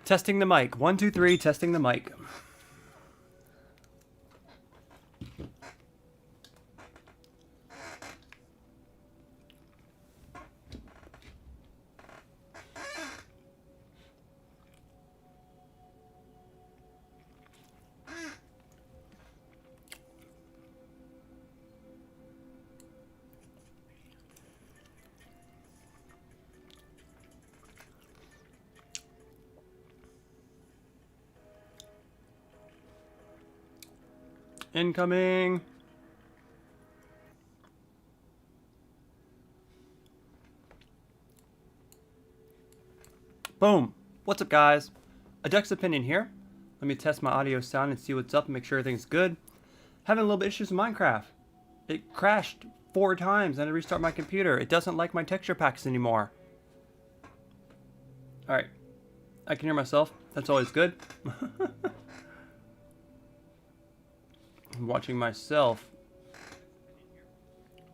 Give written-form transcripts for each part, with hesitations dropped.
Testing the mic. 1, 2, 3, testing the mic. Incoming. Boom. What's up, guys? A Duck's Opinion here. Let me test my audio sound and see what's up and make sure everything's good. Having a little bit of issues with Minecraft. It crashed 4 times and I had to restart my computer. It doesn't like my texture packs anymore. Alright. I can hear myself. That's always good. I'm watching myself.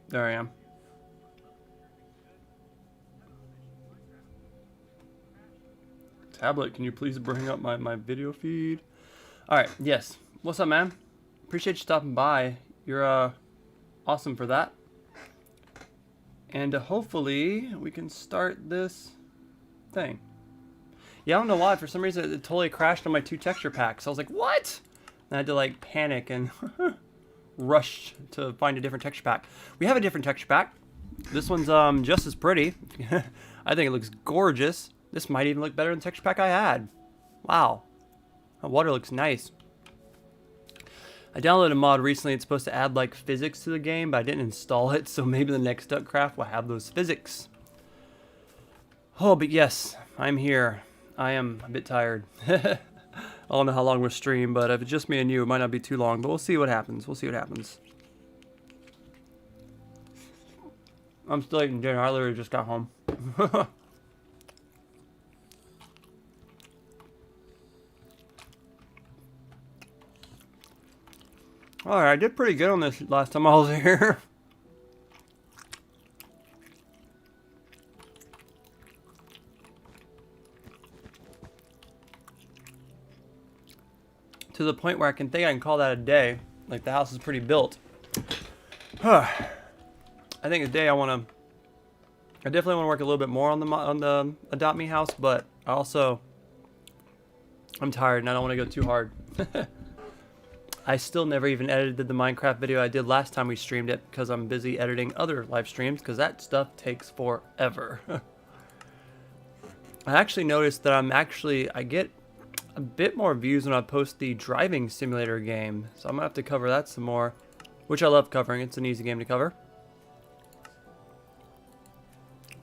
There I am. Tablet, can you please bring up my video feed? Alright, yes. What's up, man? Appreciate you stopping by. You're awesome for that. And hopefully we can start this thing. Yeah, I don't know why. For some reason it totally crashed on my 2 texture packs. I was like, what? And I had to like panic and rush to find a different texture pack. We have a different texture pack. This one's just as pretty. I think it looks gorgeous. This might even look better than the texture pack I had. Wow. That water looks nice. I downloaded a mod recently. It's supposed to add like physics to the game, but I didn't install it, so maybe the next Duckcraft will have those physics. Oh, but yes, I'm here. I am a bit tired. I don't know how long we'll stream, but if it's just me and you, it might not be too long, but we'll see what happens. We'll see what happens. I'm still eating dinner. I literally just got home. Alright, I did pretty good on this last time I was here. To the point where I can call that a day. Like the house is pretty built. I think a day I definitely want to work a little bit more on the Adopt Me house, but I'm tired and I don't want to go too hard. I still never even edited the Minecraft video I did last time we streamed it because I'm busy editing other live streams because that stuff takes forever. I actually noticed that I get a bit more views when I post the driving simulator game, so I'm gonna have to cover that some more, which I love covering. It's an easy game to cover,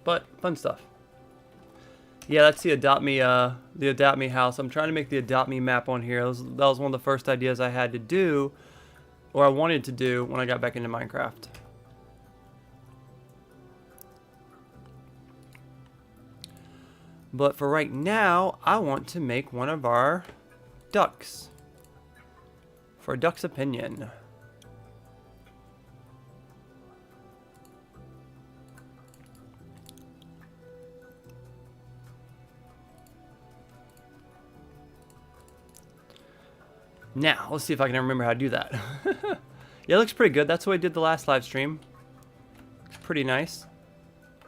but fun stuff. Yeah, that's the Adopt Me house. I'm trying to make the Adopt Me map on here. That was one of the first ideas I had to do, or I wanted to do when I got back into Minecraft. But for right now, I want to make one of our ducks. For a Duck's Opinion. Now, let's see if I can remember how to do that. Yeah, it looks pretty good. That's what I did the last live stream. Looks pretty nice.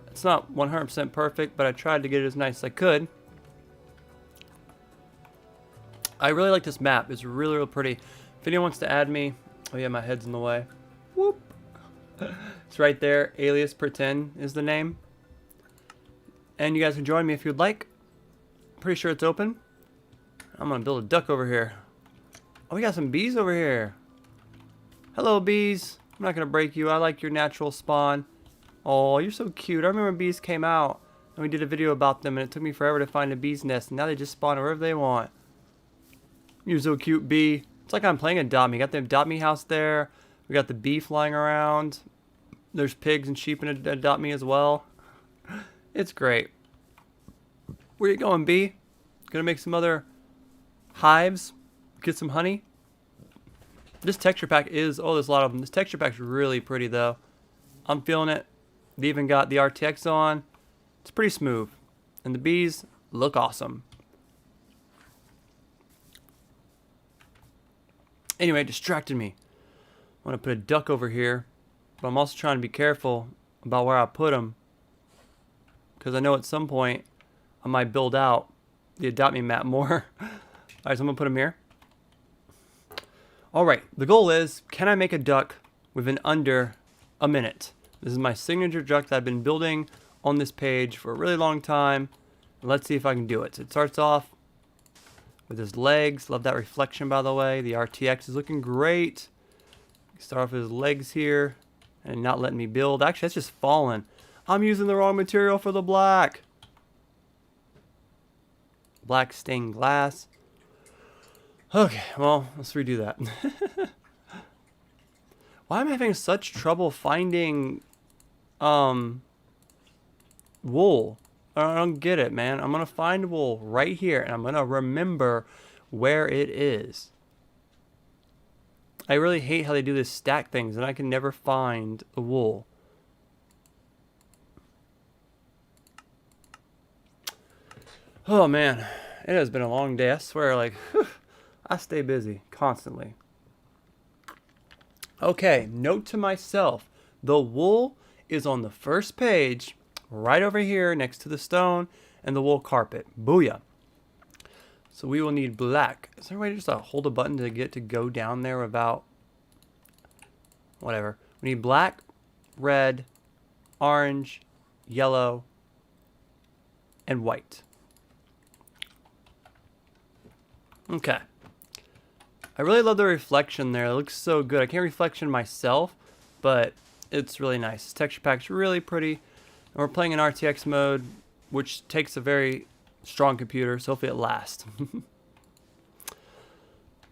It's not 100% perfect, but I tried to get it as nice as I could. I really like this map. It's really, really pretty. If anyone wants to add me... Oh yeah, my head's in the way. Whoop. It's right there. Alias Pretend is the name. And you guys can join me if you'd like. Pretty sure it's open. I'm going to build a duck over here. Oh, we got some bees over here. Hello, bees. I'm not going to break you. I like your natural spawn. Oh, you're so cute. I remember when bees came out and we did a video about them and it took me forever to find a bee's nest and now they just spawn wherever they want. You're so cute, bee. It's like I'm playing Adopt Me. Got the Adopt Me house there. We got the bee flying around. There's pigs and sheep in Adopt Me as well. It's great. Where you going, bee? Gonna make some other hives? Get some honey? This texture pack is... Oh, there's a lot of them. This texture pack's really pretty, though. I'm feeling it. They even got the RTX on. It's pretty smooth. And the bees look awesome. Anyway, it distracted me. I want to put a duck over here, but I'm also trying to be careful about where I put them, because I know at some point I might build out the Adopt Me map more. Alright, so I'm going to put them here. Alright, the goal is, can I make a duck within under a minute? This is my signature duck that I've been building on this page for a really long time. Let's see if I can do it. So it starts off with his legs. Love that reflection, by the way. The RTX is looking great. Start off with his legs here and not letting me build. Actually, that's just falling. I'm using the wrong material for the black. Black stained glass. Okay, well, let's redo that. Why am I having such trouble finding wool? I don't get it, man. I'm gonna find wool right here, and I'm gonna remember where it is. I really hate how they do this stack things, and I can never find the wool. Oh man, it has been a long day. I swear, like, I stay busy constantly. Okay, note to myself, the wool is on the first page, right over here next to the stone and the wool carpet. Booyah. So we will need black. Is there a way to just hold a button to get to go down there without... Whatever. We need black, red, orange, yellow, and white. Okay. I really love the reflection there. It looks so good. I can't reflection myself, but it's really nice. This texture pack's really pretty. And we're playing in RTX mode, which takes a very strong computer, so hopefully it lasts.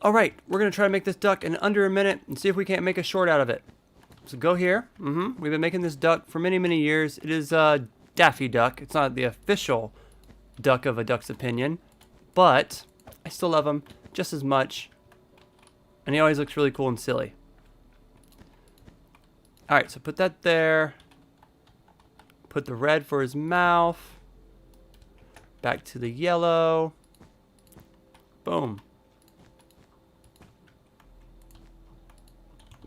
Alright, we're going to try to make this duck in under a minute and see if we can't make a short out of it. So go here. We've been making this duck for many, many years. It is Daffy Duck. It's not the official duck of A Duck's Opinion, but I still love him just as much. And he always looks really cool and silly. Alright, so put that there. Put the red for his mouth. Back to the yellow. Boom.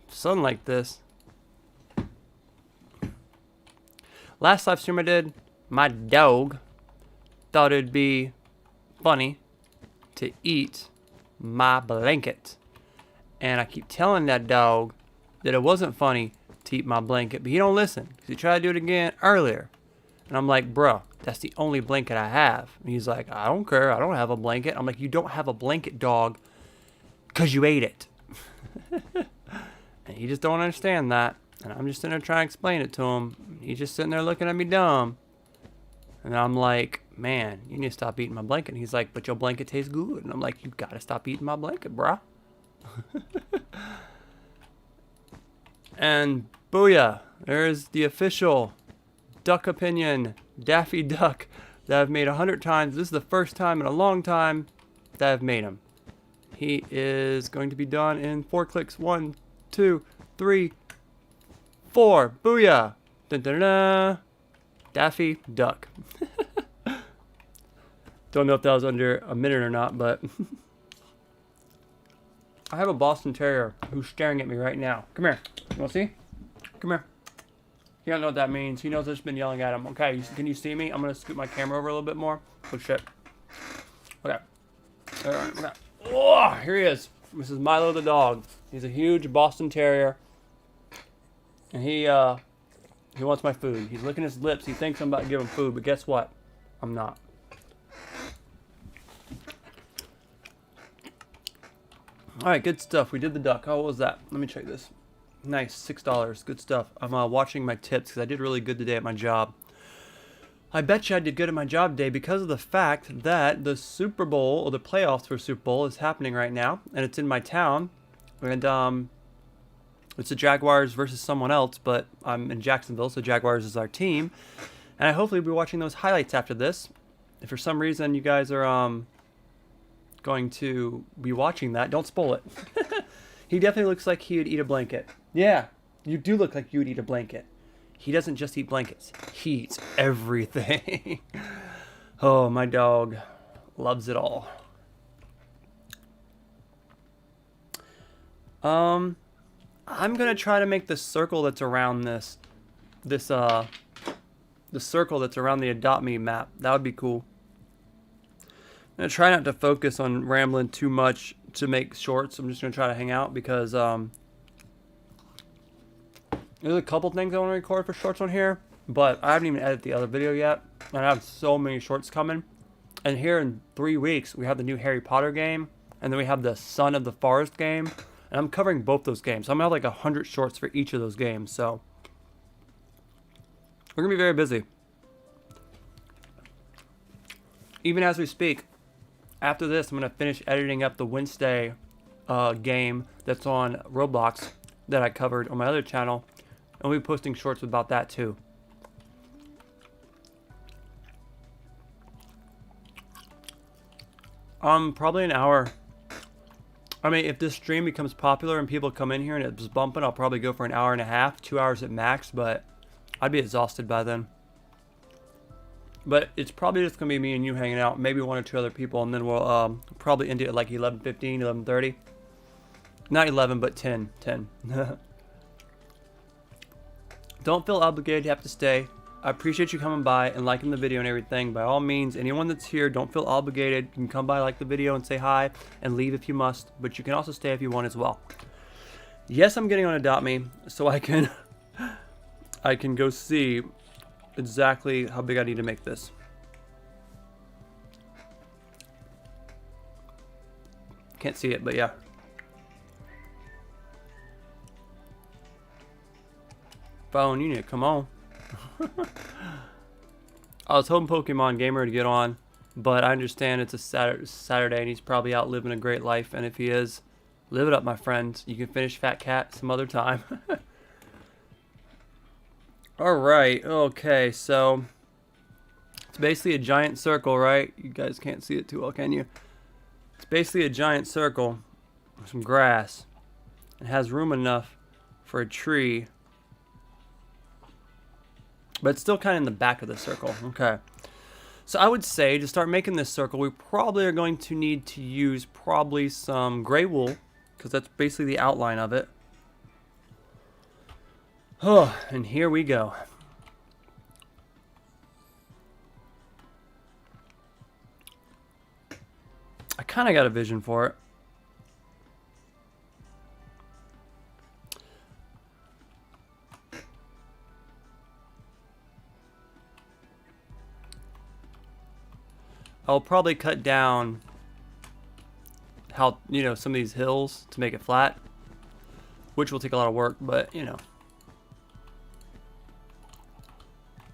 Something like this. Last live stream I did, my dog thought it'd be funny to eat my blanket. And I keep telling that dog that it wasn't funny to eat my blanket, but he don't listen, because he tried to do it again earlier. And I'm like, bro, that's the only blanket I have. And he's like, I don't care, I don't have a blanket. I'm like, you don't have a blanket, dog, because you ate it. And he just don't understand that. And I'm just sitting there trying to explain it to him. He's just sitting there looking at me dumb. And I'm like, man, you need to stop eating my blanket. And he's like, but your blanket tastes good. And I'm like, you gotta stop eating my blanket, bro. And booyah, there's the official Duck Opinion Daffy Duck that I've made 100 times. This is the first time in a long time that I've made him. He is going to be done in 4 clicks. 1, 2, 3, 4. Booyah! Dun, dun, dun. Daffy Duck. Don't know if that was under a minute or not, but I have a Boston Terrier who's staring at me right now. Come here. You want to see? Come here. He don't know what that means. He knows I've just been yelling at him. Okay, can you see me? I'm going to scoot my camera over a little bit more. Oh, shit. Okay. Alright, okay. Oh, here he is. This is Milo the dog. He's a huge Boston Terrier. And he wants my food. He's licking his lips. He thinks I'm about to give him food, but guess what? I'm not. Alright, good stuff. We did the duck. How was that? Let me check this. Nice, $6. Good stuff. I'm watching my tips because I did really good today at my job. I bet you I did good at my job today because of the fact that the Super Bowl, or the playoffs for Super Bowl, is happening right now. And it's in my town. And it's the Jaguars versus someone else, but I'm in Jacksonville, so Jaguars is our team. And I hopefully will be watching those highlights after this. If for some reason you guys are going to be watching that, don't spoil it. He definitely looks like he would eat a blanket. Yeah, you do look like you would eat a blanket. He doesn't just eat blankets. He eats everything. Oh, my dog loves it all. I'm gonna try to make the circle that's around the circle that's around the Adopt Me map. That would be cool. I'm gonna try not to focus on rambling too much to make shorts. I'm just gonna try to hang out because there's a couple things I want to record for shorts on here, but I haven't even edited the other video yet, and I have so many shorts coming. And here in 3 weeks, we have the new Harry Potter game, and then we have the Son of the Forest game, and I'm covering both those games. So I'm gonna have like 100 shorts for each of those games, so we're gonna be very busy. Even as we speak, after this, I'm gonna finish editing up the Wednesday game that's on Roblox that I covered on my other channel, and we'll be posting shorts about that too. Probably an hour. I mean, if this stream becomes popular and people come in here and it's bumping, I'll probably go for an hour and a half, 2 hours at max, but I'd be exhausted by then. But it's probably just going to be me and you hanging out, maybe 1 or 2 other people, and then we'll probably end it at like 11:15, 11:30. Not 11, but 10. Don't feel obligated to have to stay. I appreciate you coming by and liking the video and everything. By all means, anyone that's here, don't feel obligated. You can come by, like the video, and say hi, and leave if you must. But you can also stay if you want as well. Yes, I'm getting on Adopt Me, so I can go see exactly how big I need to make this. Can't see it, but yeah. Phone, you need to come on. I was hoping Pokemon Gamer to get on, but I understand it's a Saturday and he's probably out living a great life, and if he is, live it up, my friend. You can finish Fat Cat some other time. Alright, okay, so it's basically a giant circle, right? You guys can't see it too well, can you? It's basically a giant circle with some grass. It has room enough for a tree, but it's still kind of in the back of the circle. Okay. So I would say to start making this circle, we probably are going to need to use probably some gray wool, because that's basically the outline of it. Oh, and here we go. I kind of got a vision for it. I'll probably cut down how, you know, some of these hills to make it flat, which will take a lot of work, but, you know.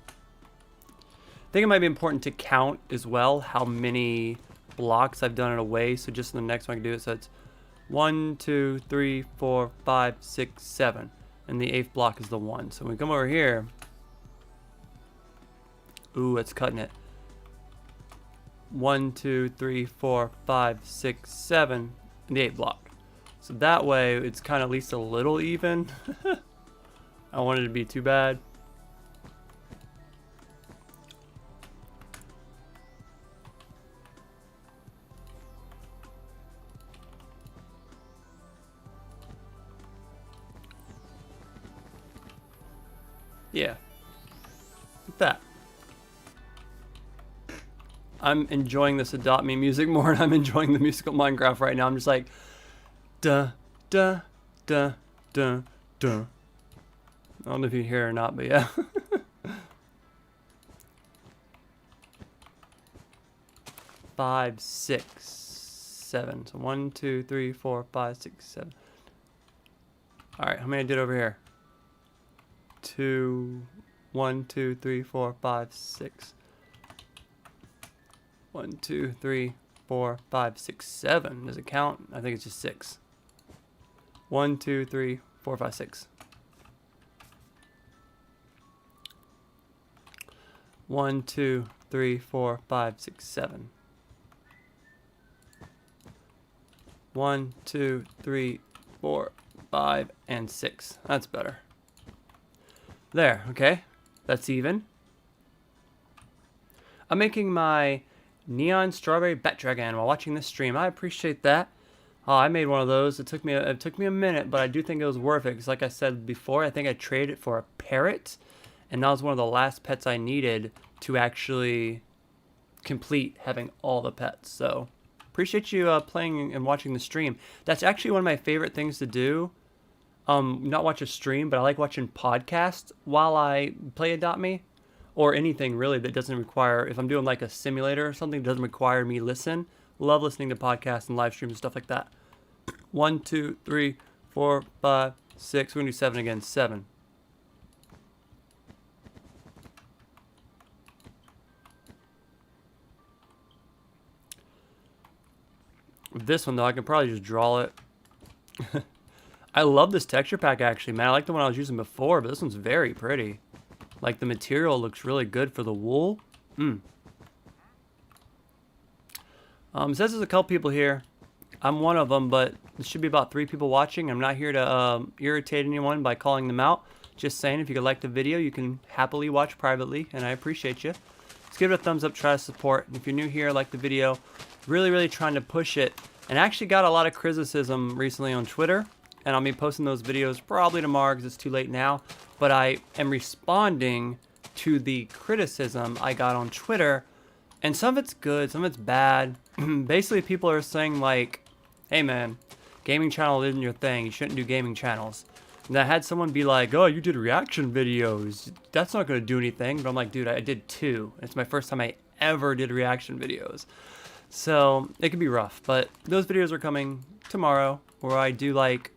I think it might be important to count as well how many blocks I've done in a way, so just in the next one I can do it. So it's 1, 2, 3, 4, 5, 6, 7, and the 8th block is the 1. So when we come over here, ooh, it's cutting it. 1, 2, 3, 4, 5, 6, 7, and the 8th block. So that way it's kind of at least a little even. I don't want it to be too bad. Yeah, like that. I'm enjoying this Adopt Me music more than I'm enjoying the musical Minecraft right now. I'm just like, duh, duh, duh, duh, duh. I don't know if you hear it or not, but yeah. Five, 6, 7. So 1, 2, 3, 4, 5, 6, 7. All right, how many I did over here? 2, 1, 2, 3, 4, 5, 6. 1, 2, 3, 4, 5, 6, 7. Does it count? I think it's just 6. 1, 2, 3, 4, 5, 6. 1, 2, 3, 4, 5, 6, 7. 1, 2, 3, 4, 5, and 6. That's better. There, okay. That's even. I'm making my Neon Strawberry Bat Dragon while watching this stream. I appreciate that. Oh, I made one of those. It took me a minute, but I do think it was worth it. Because like I said before, I think I traded it for a parrot. And that was one of the last pets I needed to actually complete having all the pets. So appreciate you playing and watching the stream. That's actually one of my favorite things to do. Not watch a stream, but I like watching podcasts while I play Adopt Me. Or anything really that doesn't require, if I'm doing like a simulator or something that doesn't require me listen. Love listening to podcasts and live streams and stuff like that. 1, 2, 3, 4, 5, 6. We're going to do 7 again. 7. This one though, I can probably just draw it. I love this texture pack actually, man. I like the one I was using before, but this one's very pretty. Like the material looks really good for the wool. It says there's a couple people here. I'm one of them, but there should be about 3 people watching. I'm not here to irritate anyone by calling them out. Just saying, if you could like the video, you can happily watch privately, and I appreciate you. Let's give it a thumbs up, try to support. And if you're new here, like the video. Really, really trying to push it. And I actually got a lot of criticism recently on Twitter. And I'll be posting those videos probably tomorrow because it's too late now. But I am responding to the criticism I got on Twitter. And some of it's good, some of it's bad. Basically, people are saying like, hey man, gaming channel isn't your thing. You shouldn't do gaming channels. And I had someone be like, oh, you did reaction videos. That's not going to do anything. But I'm like, dude, I did 2. It's my first time I ever did reaction videos. So it could be rough. But those videos are coming tomorrow where I do like,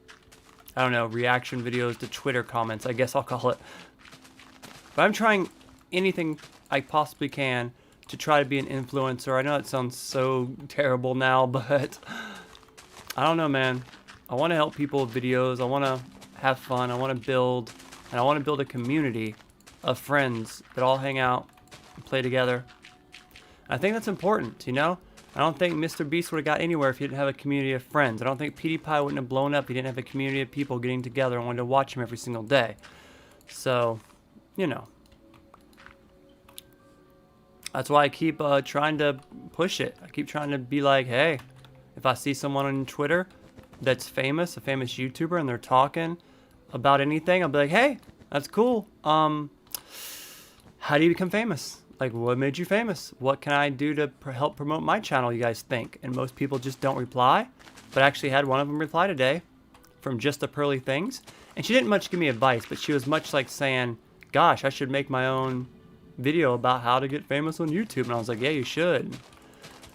I don't know, reaction videos to Twitter comments, I guess I'll call it. But I'm trying anything I possibly can to try to be an influencer. I know it sounds so terrible now, but I don't know, man. I want to help people with videos. I want to have fun. I want to build, and I want to build a community of friends that all hang out and play together. I think that's important, you know? I don't think Mr. Beast would have got anywhere if he didn't have a community of friends. I don't think PewDiePie wouldn't have blown up if he didn't have a community of people getting together and wanted to watch him every single day. So, you know. That's why I keep trying to push it. I keep trying to be like, hey, if I see someone on Twitter that's famous, a famous YouTuber, and they're talking about anything, I'll be like, hey, that's cool. How do you become famous? Like, what made you famous? What can I do to help promote my channel, you guys think? And most people just don't reply. But I actually had one of them reply today from Just the Pearly Things. And she didn't much give me advice, but she was much like saying, gosh, I should make my own video about how to get famous on YouTube. And I was like, yeah, you should.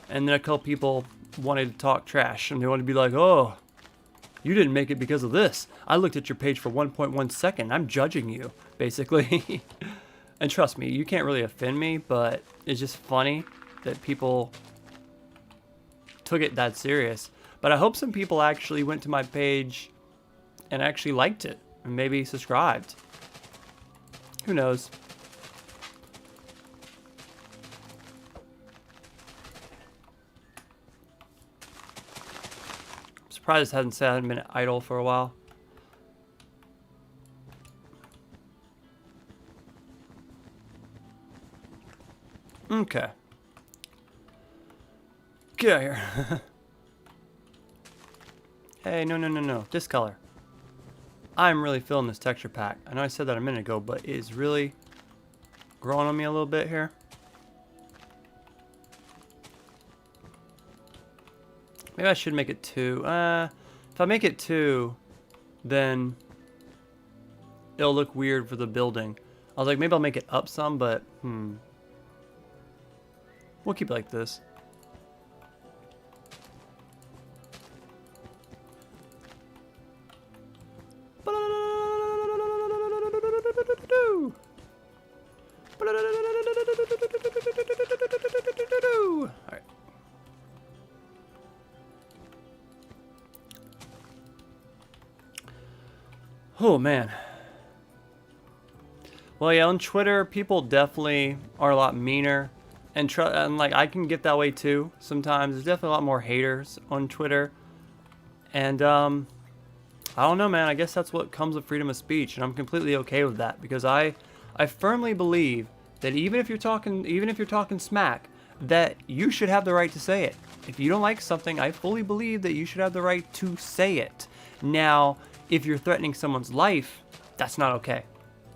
And then a couple people wanted to talk trash. And they wanted to be like, oh, you didn't make it because of this. I looked at your page for 1.1 second. I'm judging you, basically. And trust me, you can't really offend me, but it's just funny that people took it that serious. But I hope some people actually went to my page and actually liked it and maybe subscribed. Who knows? I'm surprised I hadn't sat a minute idle for a while. Okay. Get out of here. Hey, no. This color. I'm really feeling this texture pack. I know I said that a minute ago, but it is really growing on me a little bit here. Maybe I should make it 2. If I make it 2, then it'll look weird for the building. I was like, maybe I'll make it up some, but we'll keep it like this. Alright. Oh man. Well, yeah, on Twitter, people definitely are a lot meaner. And like, I can get that way too sometimes. There's definitely a lot more haters on Twitter. And, I don't know, man. I guess that's what comes with freedom of speech. And I'm completely okay with that. Because I firmly believe that even if you're talking smack that you should have the right to say it. If you don't like something, I fully believe that you should have the right to say it. Now, if you're threatening someone's life, that's not okay.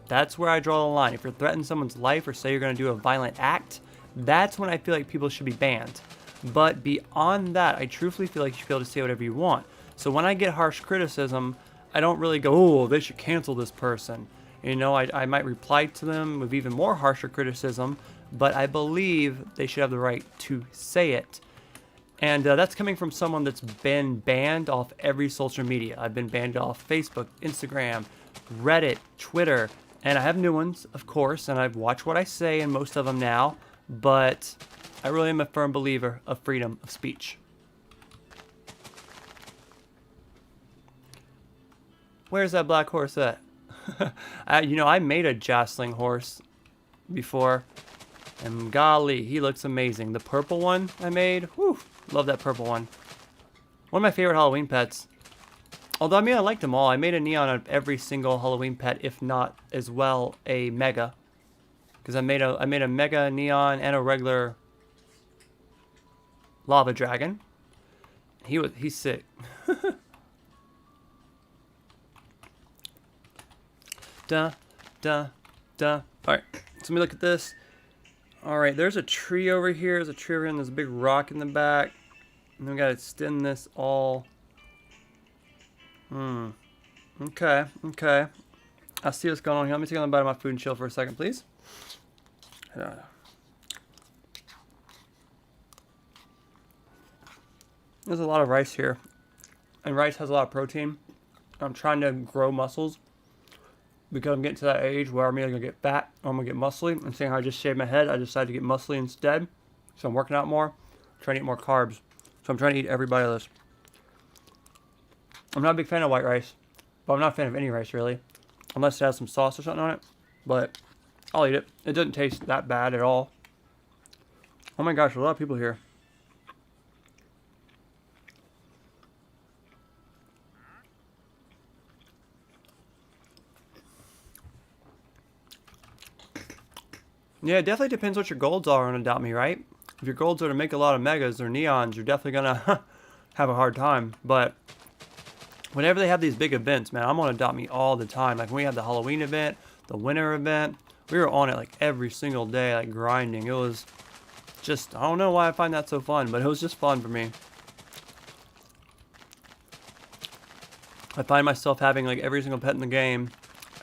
That's where I draw the line. If you're threatening someone's life or say you're going to do a violent act, that's when I feel like people should be banned. But beyond that, I truthfully feel like you should be able to say whatever you want. So when I get harsh criticism, I don't really go, oh, they should cancel this person. You know, I might reply to them with even more harsher criticism, but I believe they should have the right to say it. And that's coming from someone that's been banned off every social media. I've been banned off Facebook, Instagram, Reddit, Twitter, and I have new ones, of course, and I've watched what I say in most of them now, but I really am a firm believer of freedom of speech. Where's that black horse at? You know, I made a jostling horse before, and golly, he looks amazing. The purple one I made, whew, love that purple one. One of my favorite Halloween pets. Although, I mean, I liked them all. I made a neon out of every single Halloween pet, if not as well a mega. Because I made a mega neon and a regular lava dragon. He's sick. Duh, duh, duh. Alright, so let me look at this. Alright, there's a tree over here. There's a tree over here, and there's a big rock in the back. And we gotta extend this all. Okay, okay. I see what's going on here. Let me take on the bite of my food and chill for a second, please. There's a lot of rice here. And rice has a lot of protein. I'm trying to grow muscles because I'm getting to that age where I'm either going to get fat or I'm going to get muscly. And seeing how I just shaved my head, I decided to get muscly instead. So I'm working out more, trying to eat more carbs. So I'm trying to eat every bite of this. I'm not a big fan of white rice, but I'm not a fan of any rice really, unless it has some sauce or something on it. But I'll eat it. It doesn't taste that bad at all. Oh my gosh, a lot of people here. Yeah, it definitely depends what your goals are on Adopt Me, right? If your goals are to make a lot of megas or neons, you're definitely gonna have a hard time. But whenever they have these big events, man, I'm on Adopt Me all the time. Like when we had the Halloween event, the winter event, we were on it like every single day, like grinding. It was just, I don't know why I find that so fun, but it was just fun for me. I find myself having like every single pet in the game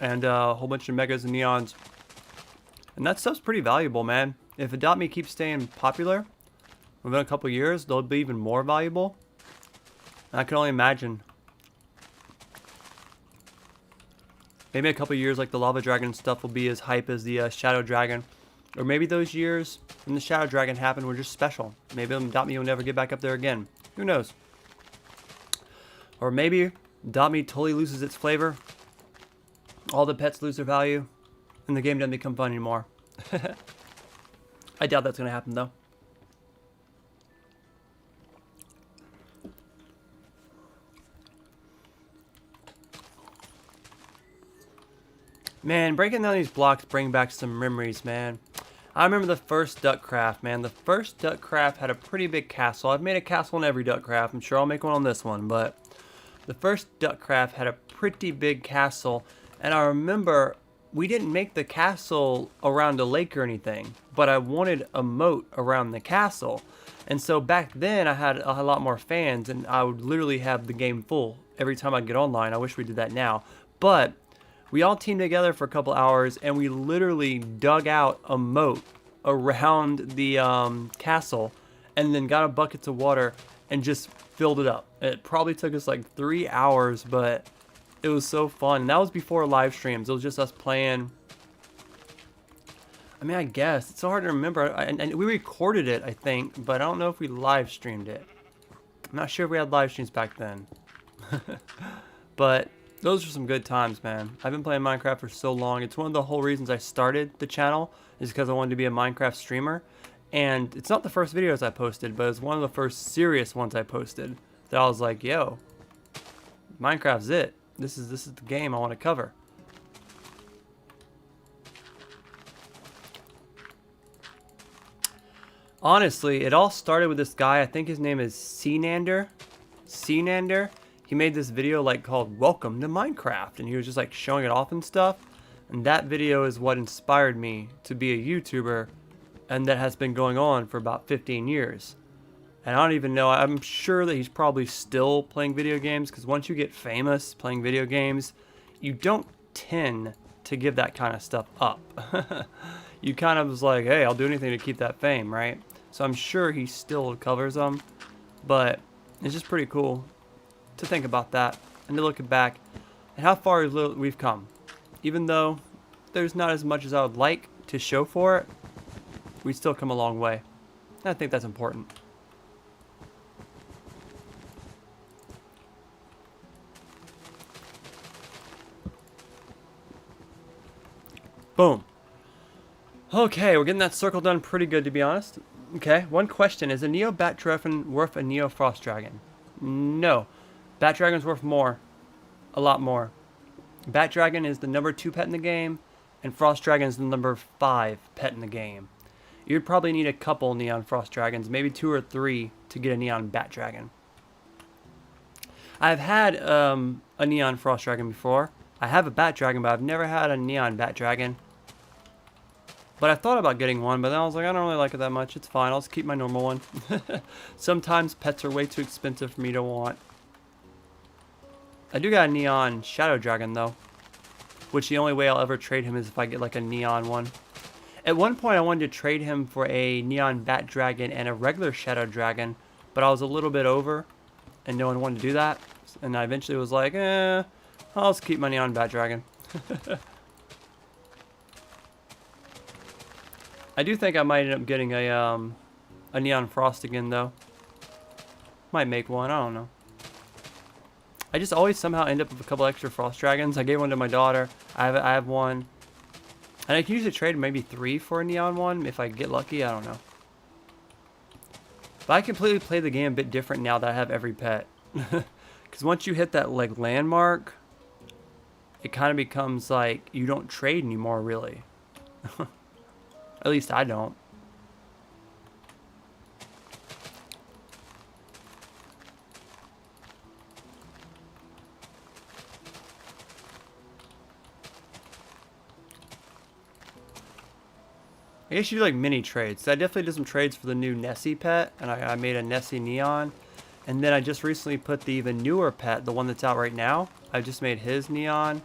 and a whole bunch of megas and neons. And that stuff's pretty valuable, man. If Adopt Me keeps staying popular, within a couple years, they'll be even more valuable. And I can only imagine. Maybe a couple years, like the Lava Dragon stuff will be as hype as the Shadow Dragon. Or maybe those years when the Shadow Dragon happened were just special. Maybe Adopt Me will never get back up there again. Who knows? Or maybe Adopt Me totally loses its flavor. All the pets lose their value. And the game doesn't become fun anymore. I doubt that's going to happen, though. Man, breaking down these blocks bring back some memories, man. I remember the first Duckcraft, man. The first Duckcraft had a pretty big castle. I've made a castle in every Duckcraft. I'm sure I'll make one on this one, but the first Duckcraft had a pretty big castle. And I remember we didn't make the castle around a lake or anything, but I wanted a moat around the castle. And so back then I had a lot more fans and I would literally have the game full every time I get online. I wish we did that now. But we all teamed together for a couple hours and we literally dug out a moat around the castle and then got a buckets of water and just filled it up. It probably took us like 3 hours, but it was so fun. And that was before live streams. It was just us playing. I mean, I guess. It's so hard to remember. And we recorded it, I think. But I don't know if we live streamed it. I'm not sure if we had live streams back then. But those were some good times, man. I've been playing Minecraft for so long. It's one of the whole reasons I started the channel. Is because I wanted to be a Minecraft streamer. And it's not the first videos I posted. But it's one of the first serious ones I posted. That I was like, yo, Minecraft's it. This is the game I want to cover. Honestly, it all started with this guy. I think his name is Cnander. Cnander. He made this video like called "Welcome to Minecraft," and he was just like showing it off and stuff. And that video is what inspired me to be a YouTuber, and that has been going on for about 15 years. And I don't even know, I'm sure that he's probably still playing video games, because once you get famous playing video games, you don't tend to give that kind of stuff up. You kind of was like, hey, I'll do anything to keep that fame, right? So I'm sure he still covers them, but it's just pretty cool to think about that and to look back at how far we've come. Even though there's not as much as I would like to show for it, we still come a long way. And I think that's important. Boom. Okay, we're getting that circle done pretty good, to be honest. Okay, one question. Is a Neo Bat Dragon worth a Neo Frost Dragon? No. Bat Dragon's worth more. A lot more. Bat Dragon is the number 2 pet in the game, and Frost Dragon is the number 5 pet in the game. You'd probably need a couple Neon Frost Dragons, maybe 2 or 3, to get a Neon Bat Dragon. I've had a Neon Frost Dragon before. I have a Bat Dragon, but I've never had a Neon Bat Dragon. But I thought about getting one, but then I was like, I don't really like it that much. It's fine. I'll just keep my normal one. Sometimes pets are way too expensive for me to want. I do got a Neon Shadow Dragon, though. Which the only way I'll ever trade him is if I get like a Neon one. At one point, I wanted to trade him for a Neon Bat Dragon and a regular Shadow Dragon. But I was a little bit over, and no one wanted to do that. And I eventually was like, I'll just keep my Neon Bat Dragon. I do think I might end up getting a Neon Frost again, though. Might make one, I don't know. I just always somehow end up with a couple extra Frost Dragons. I gave one to my daughter. I have one. And I can usually trade maybe 3 for a Neon one if I get lucky, I don't know. But I completely play the game a bit different now that I have every pet. Because once you hit that like landmark, it kind of becomes like you don't trade anymore, really. At least I don't. I guess you do like mini trades. I definitely did some trades for the new Nessie pet, and I made a Nessie Neon. And then I just recently put the even newer pet, the one that's out right now. I just made his Neon.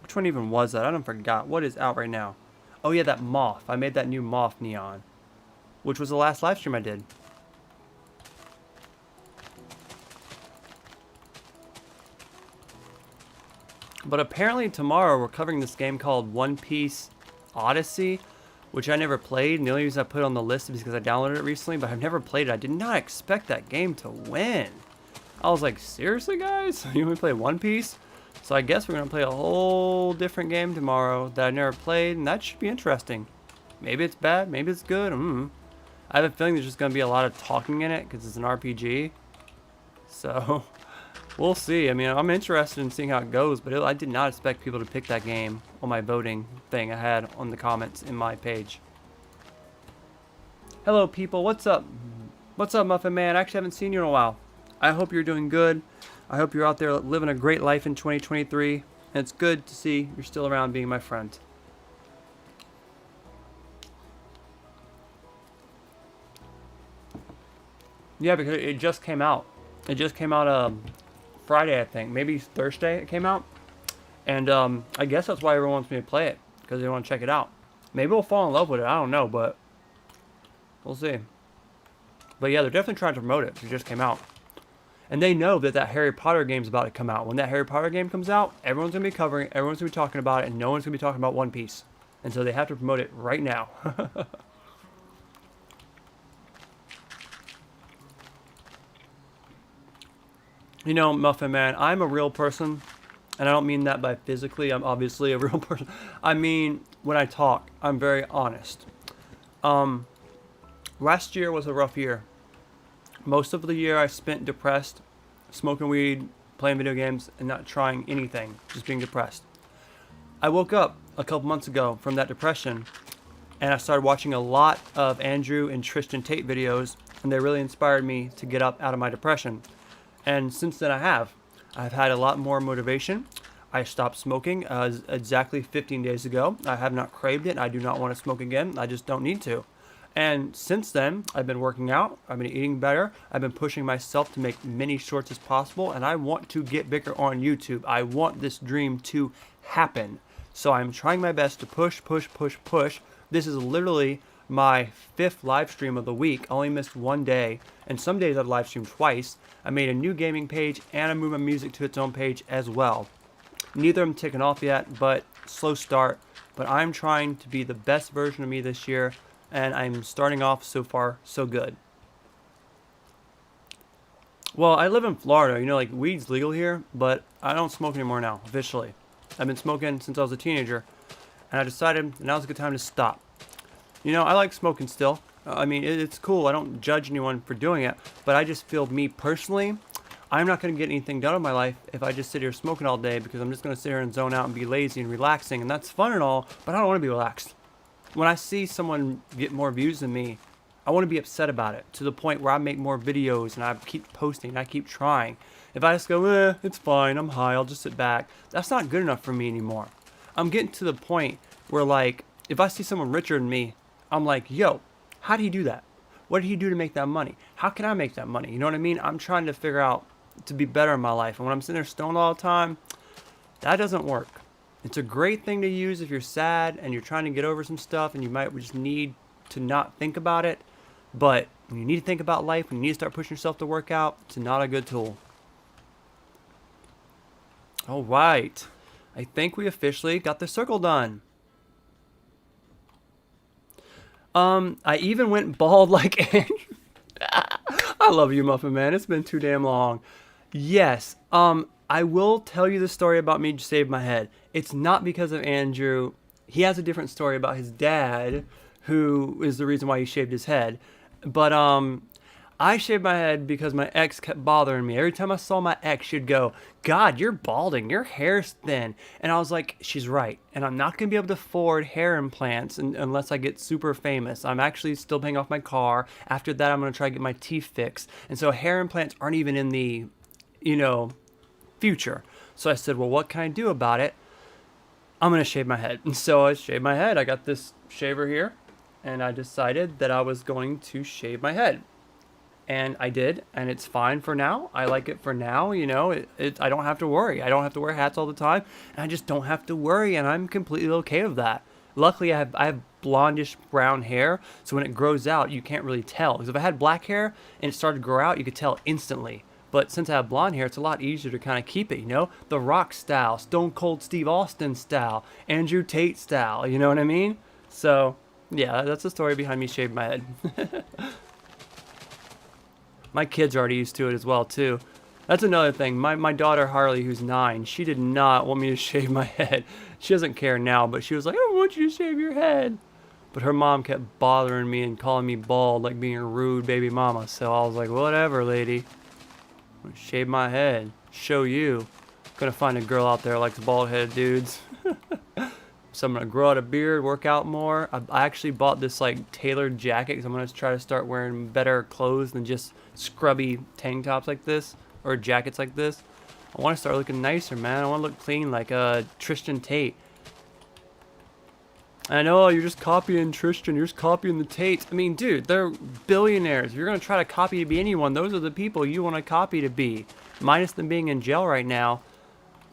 Which one even was that? I don't forgot. What is out right now? Oh yeah, that Moth. I made that new Moth Neon. Which was the last live stream I did. But apparently tomorrow we're covering this game called One Piece Odyssey, which I never played. And the only reason I put it on the list is because I downloaded it recently, but I've never played it. I did not expect that game to win. I was like, seriously guys? You only play One Piece? So I guess we're going to play a whole different game tomorrow that I never played, and that should be interesting. Maybe it's bad, maybe it's good. I have a feeling there's just going to be a lot of talking in it because it's an RPG. So, we'll see. I mean, I'm interested in seeing how it goes, but I did not expect people to pick that game on my voting thing I had on the comments in my page. Hello, people. What's up? What's up, Muffin Man? I actually haven't seen you in a while. I hope you're doing good. I hope you're out there living a great life in 2023. And it's good to see you're still around being my friend. Yeah, because it just came out. It just came out Friday, I think. Maybe Thursday it came out. And I guess that's why everyone wants me to play it. Because they want to check it out. Maybe we'll fall in love with it. I don't know, but we'll see. But yeah, they're definitely trying to promote it. It just came out. And they know that that Harry Potter game's about to come out. When that Harry Potter game comes out, everyone's going to be covering it, everyone's going to be talking about it, and no one's going to be talking about One Piece. And so they have to promote it right now. You know, Muffin Man, I'm a real person, and I don't mean that by physically. I'm obviously a real person. I mean, when I talk, I'm very honest. Last year was a rough year. Most of the year I spent depressed, smoking weed, playing video games, and not trying anything, just being depressed. I woke up a couple months ago from that depression, and I started watching a lot of Andrew and Tristan Tate videos, and they really inspired me to get up out of my depression. And since then I've had a lot more motivation. I stopped smoking exactly 15 days ago. I have not craved it. I do not want to smoke again. I just don't need to. And since then, I've been working out. I've been eating better. I've been pushing myself to make many shorts as possible. And I want to get bigger on YouTube. I want this dream to happen. So I'm trying my best to push. This is literally my 5th live stream of the week. I only missed one day. And some days I've live streamed twice. I made a new gaming page and I moved my music to its own page as well. Neither of them taken off yet, but slow start. But I'm trying to be the best version of me this year, and I'm starting off so far so good. Well, I live in Florida. You know, like, weed's legal here, but I don't smoke anymore now, officially. I've been smoking since I was a teenager, and I decided now's a good time to stop. You know, I like smoking still. I mean, it's cool. I don't judge anyone for doing it, but I just feel, me personally, I'm not going to get anything done in my life if I just sit here smoking all day, because I'm just going to sit here and zone out and be lazy and relaxing, and that's fun and all, but I don't want to be relaxed. When I see someone get more views than me, I want to be upset about it, to the point where I make more videos and I keep posting and I keep trying. If I just go, it's fine, I'm high, I'll just sit back, that's not good enough for me anymore. I'm getting to the point where, like, if I see someone richer than me, I'm like, yo, how did he do that? What did he do to make that money? How can I make that money? You know what I mean? I'm trying to figure out to be better in my life. And when I'm sitting there stoned all the time, that doesn't work. It's a great thing to use if you're sad and you're trying to get over some stuff and you might just need to not think about it. But when you need to think about life, when you need to start pushing yourself to work out, it's not a good tool. All right. I think we officially got the circle done. I even went bald like Andrew. I love you, Muffin Man. It's been too damn long. Yes, I will tell you the story about me to save my head. It's not because of Andrew. He has a different story about his dad, who is the reason why he shaved his head. But I shaved my head because my ex kept bothering me. Every time I saw my ex, she'd go, God, you're balding. Your hair's thin. And I was like, she's right. And I'm not going to be able to afford hair implants unless I get super famous. I'm actually still paying off my car. After that, I'm going to try to get my teeth fixed. And so hair implants aren't even in the, future. So I said, well, what can I do about it? I'm going to shave my head. And so I shaved my head. I got this shaver here. And I decided that I was going to shave my head. And I did, and it's fine for now. I like it for now, I don't have to worry. I don't have to wear hats all the time, and I just don't have to worry, and I'm completely okay with that. Luckily, I have blondish brown hair, so when it grows out, you can't really tell. Because if I had black hair and it started to grow out, you could tell instantly. But since I have blonde hair, it's a lot easier to kind of keep it, The Rock style, Stone Cold Steve Austin style, Andrew Tate style, you know what I mean? So, yeah, that's the story behind me shaving my head. My kids are already used to it as well, too. That's another thing. My daughter, Harley, who's 9, she did not want me to shave my head. She doesn't care now, but she was like, I don't want you to shave your head. But her mom kept bothering me and calling me bald, like being a rude baby mama. So I was like, whatever, lady. I'm gonna shave my head. Show you. Gonna find a girl out there who likes bald-headed dudes. So I'm gonna grow out a beard, work out more. I actually bought this like tailored jacket because I'm gonna try to start wearing better clothes than just scrubby tank tops like this or jackets like this. I want to start looking nicer, man. I want to look clean like Tristan Tate. I know you're just copying Tristan. You're just copying the Tates. I mean, dude, they're billionaires. If you're gonna try to copy to be anyone, those are the people you want to copy to be. Minus them being in jail right now.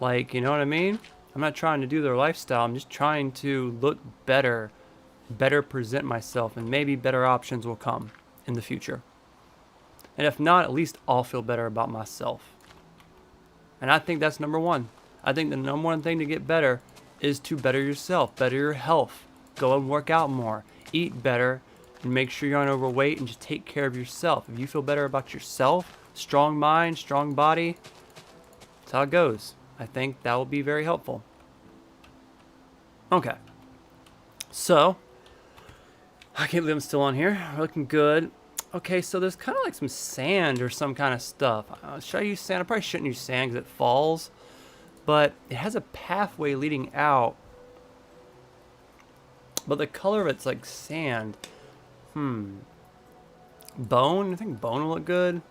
Like, you know what I mean? I'm not trying to do their lifestyle. I'm just trying to look better present myself, and maybe better options will come in the future. And if not, at least I'll feel better about myself. And I think that's number one. I think the number one thing to get better is to better yourself, better your health. Go and work out more, eat better, and make sure you're not overweight, and just take care of yourself. If you feel better about yourself, strong mind, strong body, that's how it goes. I think that will be very helpful. Okay. So, I can't believe I'm still on here. We're looking good. Okay, so there's kind of like some sand or some kind of stuff. Should I use sand? I probably shouldn't use sand because it falls. But it has a pathway leading out. but the color of it's like sand. Bone? I think bone will look good.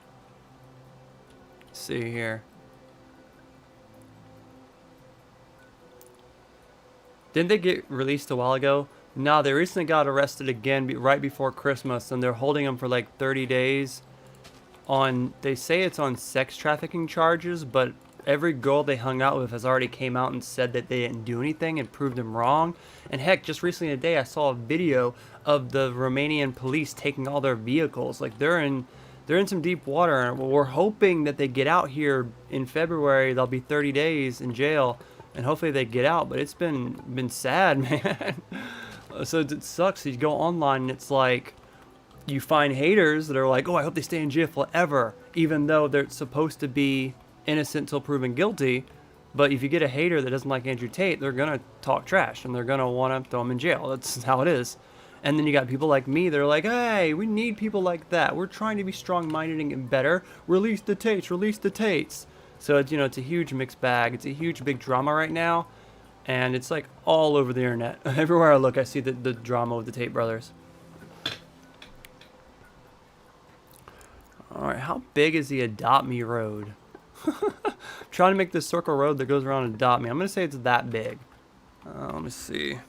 Let's see here. Didn't they get released a while ago? No, they recently got arrested again right before Christmas, and they're holding them for like 30 days on, they say it's on sex trafficking charges, but every girl they hung out with has already came out and said that they didn't do anything and proved them wrong. And heck, just recently today I saw a video of the Romanian police taking all their vehicles. Like they're in some deep water, and we're hoping that they get out here in February. They'll be 30 days in jail, and hopefully they get out. But it's been sad, man. So it sucks. You go online and it's like you find haters that are like, oh, I hope they stay in jail forever, even though they're supposed to be innocent till proven guilty. But if you get a hater that doesn't like Andrew Tate, they're gonna talk trash and they're gonna want to throw him in jail. That's how it is. And then you got people like me that are like, hey, we need people like that. We're trying to be strong-minded and get better. Release the Tates, release the Tates. So it's, it's a huge mixed bag. It's a huge big drama right now, and it's like all over the internet. Everywhere I look, I see the drama with the Tate brothers. All right, how big is the Adopt Me road? I'm trying to make this circle road that goes around Adopt Me. I'm gonna say it's that big. Let me see.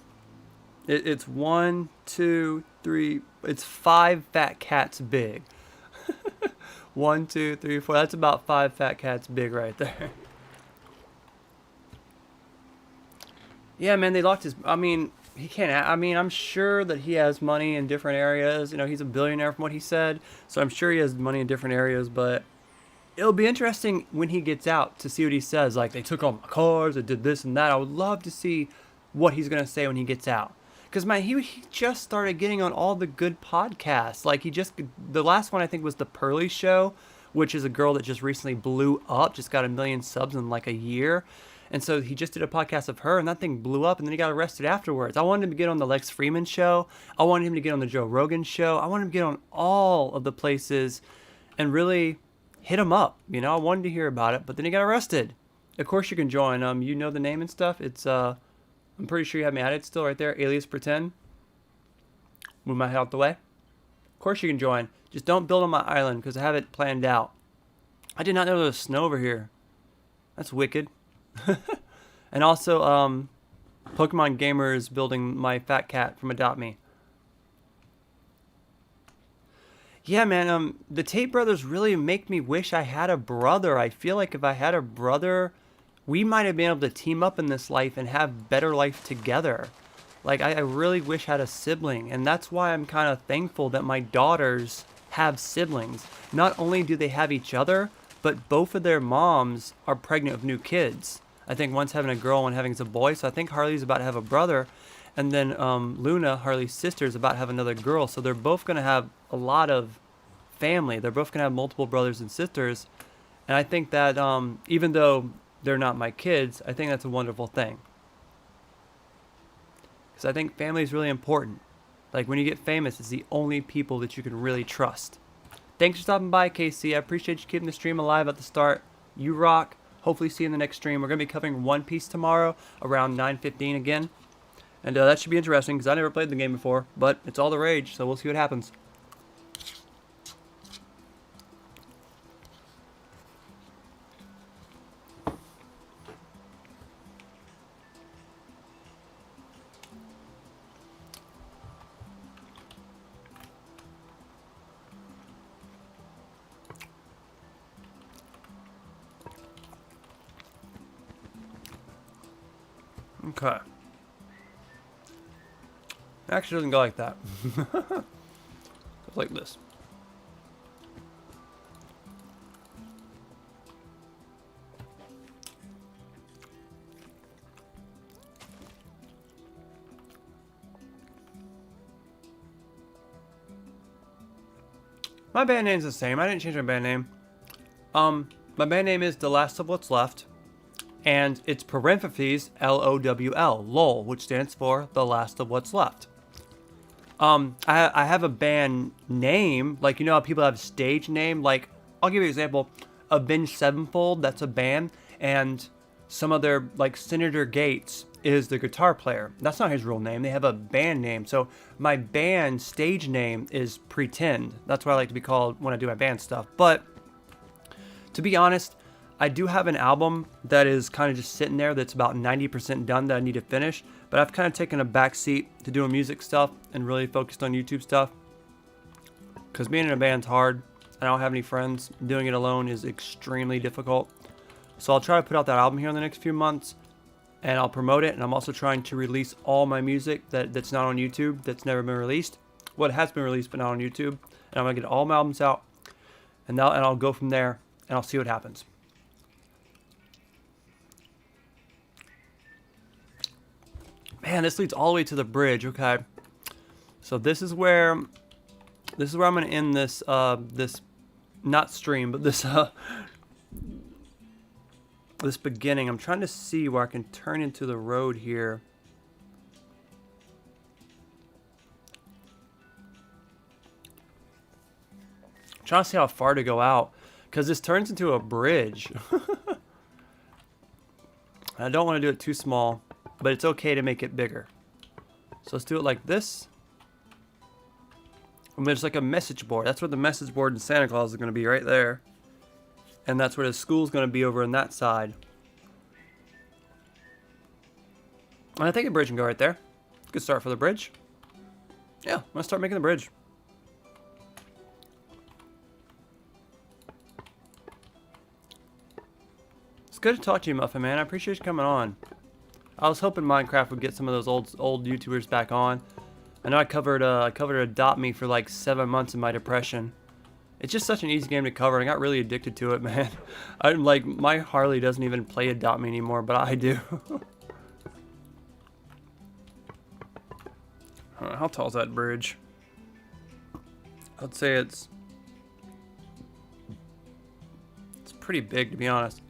It's 1, 2, 3. It's 5 fat cats big. 1, 2, 3, 4. That's about 5 fat cats big right there. Yeah, man, they locked his. I mean, he can't. I mean, I'm sure that he has money in different areas. He's a billionaire from what he said, so I'm sure he has money in different areas. But it'll be interesting when he gets out to see what he says. Like, they took all my cars, they did this and that. I would love to see what he's gonna say when he gets out. Because, man, he just started getting on all the good podcasts. Like, the last one I think was The Pearly Show, which is a girl that just recently blew up, just got 1 million subs in like a year. And so he just did a podcast of her, and that thing blew up, and then he got arrested afterwards. I wanted him to get on the Lex Fridman show. I wanted him to get on the Joe Rogan show. I wanted him to get on all of the places and really hit him up. I wanted to hear about it, but then he got arrested. Of course you can join. You know the name and stuff. It's, I'm pretty sure you have me added still right there. Alias Pretend. Move my head out the way. Of course you can join. Just don't build on my island, because I have it planned out. I did not know there was snow over here. That's wicked. And also, Pokemon Gamer is building my fat cat from Adopt Me. Yeah, man, the Tate brothers really make me wish I had a brother. I feel like if I had a brother, we might have been able to team up in this life and have better life together. Like, I really wish I had a sibling, and that's why I'm kind of thankful that my daughters have siblings. Not only do they have each other, but both of their moms are pregnant with new kids. I think one's having a girl, one having a boy, so I think Harley's about to have a brother, and then Luna, Harley's sister, is about to have another girl, so they're both going to have a lot of family. They're both going to have multiple brothers and sisters, and I think that even though they're not my kids, I think that's a wonderful thing. Because I think family is really important. Like, when you get famous, it's the only people that you can really trust. Thanks for stopping by, KC. I appreciate you keeping the stream alive at the start. You rock. Hopefully see you in the next stream. We're going to be covering One Piece tomorrow around 9:15 again. And that should be interesting because I never played the game before. But it's all the rage, so we'll see what happens. Okay. It actually doesn't go like that. It goes like this. My band name's the same. I didn't change my band name. My band name is The Last of What's Left. And it's parentheses LOWL, LOL, which stands for The Last of What's Left. I have a band name, like, you know how people have stage name? Like, I'll give you an example. Avenged Sevenfold, that's a band. And some of their, like, Senator Gates is the guitar player. That's not his real name. They have a band name. So my band stage name is Pretend. That's what I like to be called when I do my band stuff. But to be honest, I do have an album that is kind of just sitting there that's about 90% done that I need to finish. But I've kind of taken a back seat to doing music stuff and really focused on YouTube stuff. Because being in a band's hard. I don't have any friends. Doing it alone is extremely difficult. So I'll try to put out that album here in the next few months. And I'll promote it. And I'm also trying to release all my music that's not on YouTube, that's never been released. Well, it has been released, but not on YouTube. And I'm going to get all my albums out. And I'll go from there. And I'll see what happens. Man, this leads all the way to the bridge. Okay. So this is where I'm going to end this, this, not stream, but this, this beginning. I'm trying to see where I can turn into the road here. I'm trying to see how far to go out, because this turns into a bridge. I don't want to do it too small, but it's okay to make it bigger. So let's do it like this. And there's like a message board. That's where the message board in Santa Claus is going to be, right there. And that's where the school's going to be, over on that side. And I think a bridge can go right there. Good start for the bridge. Yeah, I'm going to start making the bridge. It's good to talk to you, Muffin Man. I appreciate you coming on. I was hoping Minecraft would get some of those old YouTubers back on. I know I covered Adopt Me for like 7 months in my depression. It's just such an easy game to cover, and I got really addicted to it, man. I'm like, my Harley doesn't even play Adopt Me anymore, but I do. How tall is that bridge? I'd say it's pretty big, to be honest.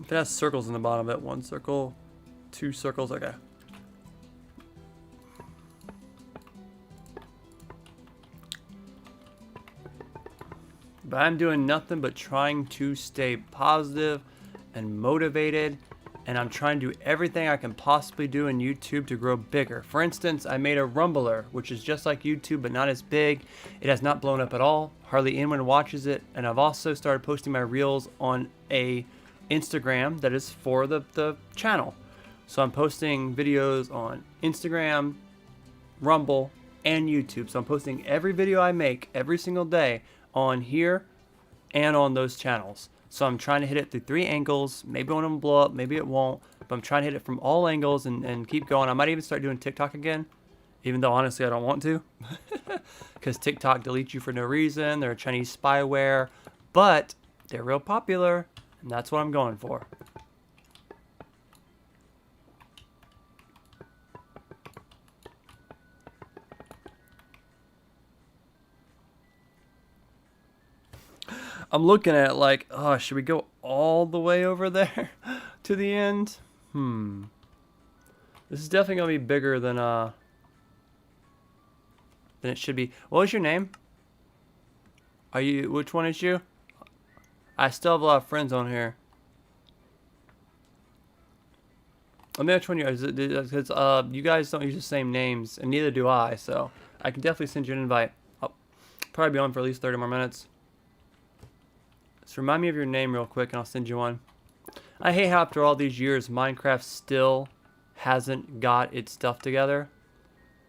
If it has circles in the bottom of it, 1 circle, 2 circles, okay. But I'm doing nothing but trying to stay positive and motivated, and I'm trying to do everything I can possibly do in YouTube to grow bigger. For instance, I made a Rumbler, which is just like YouTube but not as big. It has not blown up at all. Hardly anyone watches it, and I've also started posting my reels on a Instagram that is for the channel. So I'm posting videos on Instagram, Rumble, and YouTube. So I'm posting every video I make every single day on here and on those channels. So I'm trying to hit it through 3 angles. Maybe one of them will blow up, maybe it won't, but I'm trying to hit it from all angles and keep going. I might even start doing TikTok again, even though honestly I don't want to, because TikTok deletes you for no reason. They're Chinese spyware, but they're real popular, and that's what I'm going for. I'm looking at it like, oh, should we go all the way over there to the end? This is definitely gonna be bigger than it should be. What was your name? Which one is you? I still have a lot of friends on here. Let me know which one you are. Because you guys don't use the same names, and neither do I, so I can definitely send you an invite. I'll probably be on for at least 30 more minutes. So remind me of your name real quick and I'll send you one. I hate how after all these years, Minecraft still hasn't got its stuff together.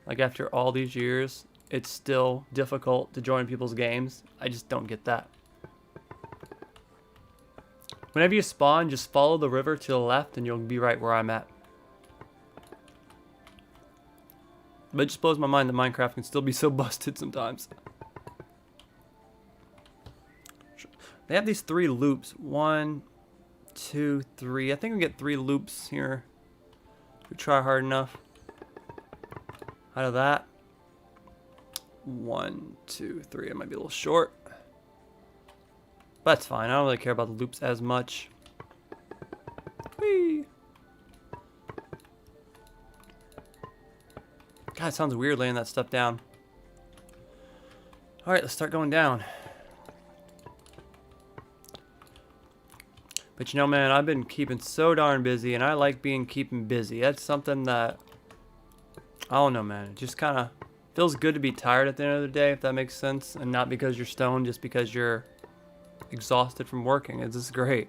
Like after all these years, it's still difficult to join people's games. I just don't get that. Whenever you spawn, just follow the river to the left and you'll be right where I'm at. But it just blows my mind that Minecraft can still be so busted sometimes. They have these 3 loops. 1, 2, 3. I think we get 3 loops here. If we try hard enough. Out of that. 1, 2, 3. It might be a little short. But that's fine. I don't really care about the loops as much. Whee! God, it sounds weird laying that stuff down. Alright, let's start going down. But you know, man, I've been keeping so darn busy, and I like keeping busy. That's something that, I don't know, man. It just kind of feels good to be tired at the end of the day, if that makes sense. And not because you're stoned, just because you're exhausted from working. It's just great.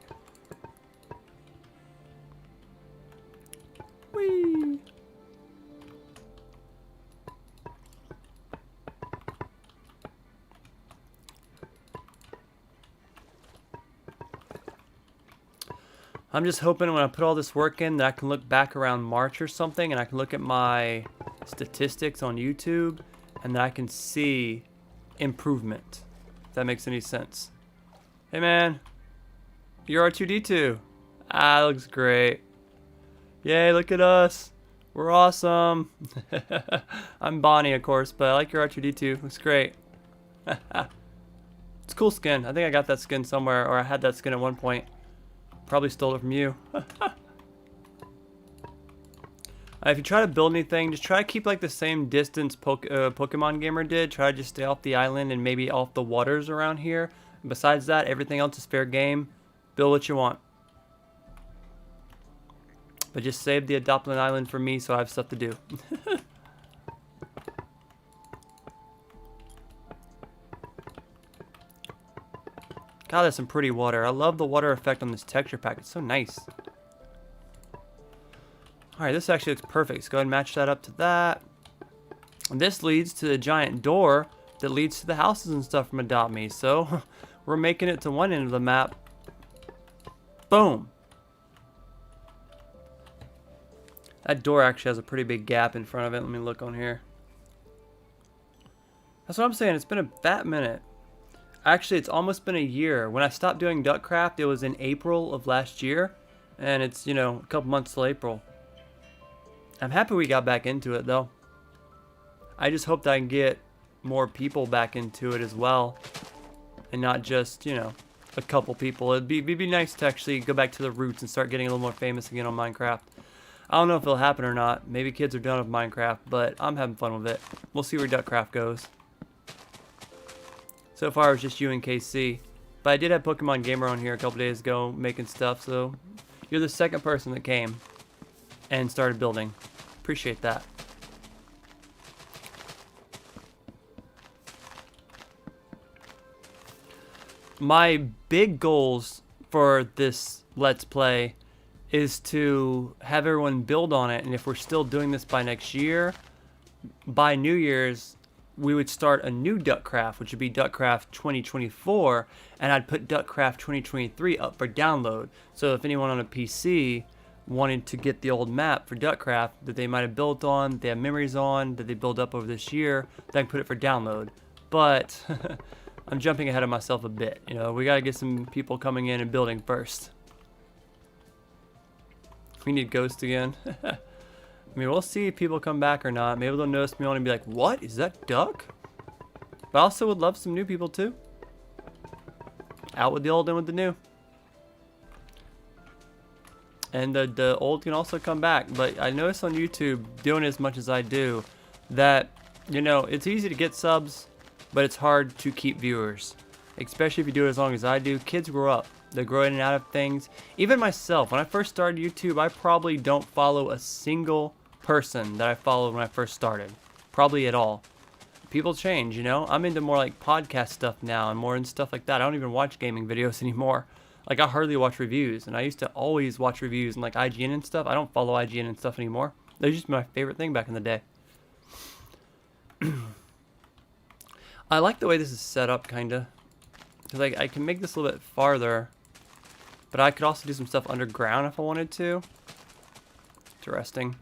Whee! I'm just hoping when I put all this work in that I can look back around March or something and I can look at my statistics on YouTube and that I can see improvement. If that makes any sense. Hey man, you're R2D2. Ah, that looks great. Yay, look at us. We're awesome. I'm Bonnie, of course, but I like your R2D2. Looks great. It's a cool skin. I think I got that skin somewhere, or I had that skin at one point. Probably stole it from you. If you try to build anything, just try to keep like the same distance Pokemon Gamer did. Try to just stay off the island and maybe off the waters around here. And besides that, everything else is fair game. Build what you want. But just save the Adoptland Island for me so I have stuff to do. God, that's some pretty water. I love the water effect on this texture pack. It's so nice. Alright, this actually looks perfect. Let's go ahead and match that up to that. And this leads to the giant door that leads to the houses and stuff from Adopt Me. So, we're making it to one end of the map. Boom. That door actually has a pretty big gap in front of it. Let me look on here. That's what I'm saying. It's been a fat minute. Actually, it's almost been a year. When I stopped doing Duckcraft, it was in April of last year. And it's, you know, a couple months till April. I'm happy we got back into it, though. I just hope that I can get more people back into it as well. And not just, you know, a couple people. It'd be nice to actually go back to the roots and start getting a little more famous again on Minecraft. I don't know if it'll happen or not. Maybe kids are done with Minecraft, but I'm having fun with it. We'll see where Duckcraft goes. So far, it was just you and KC. But I did have Pokemon Gamer on here a couple days ago making stuff, so you're the second person that came and started building. Appreciate that. My big goals for this Let's Play is to have everyone build on it, and if we're still doing this by next year, by New Year's, we would start a new Duckcraft, which would be Duckcraft 2024, and I'd put Duckcraft 2023 up for download. So if anyone on a PC wanted to get the old map for Duckcraft that they might have built on, they have memories on, that they build up over this year, then I can put it for download. But I'm jumping ahead of myself a bit. You know, we gotta get some people coming in and building first. We need Ghost again. I mean, we'll see if people come back or not. Maybe they'll notice me on and be like, what? Is that Duck? But I also would love some new people too. Out with the old, in with the new. And the old can also come back. But I noticed on YouTube, doing as much as I do, that, you know, it's easy to get subs, but it's hard to keep viewers. Especially if you do it as long as I do. Kids grow up. They grow in and out of things. Even myself, when I first started YouTube, I probably don't follow a single person that I followed when I first started. Probably at all. People change, you know? I'm into more like podcast stuff now and more and stuff like that. I don't even watch gaming videos anymore. Like, I hardly watch reviews, and I used to always watch reviews and like IGN and stuff. I don't follow IGN and stuff anymore. That was just my favorite thing back in the day. I like the way this is set up, kinda. Because I can make this a little bit farther. But I could also do some stuff underground if I wanted to. Interesting.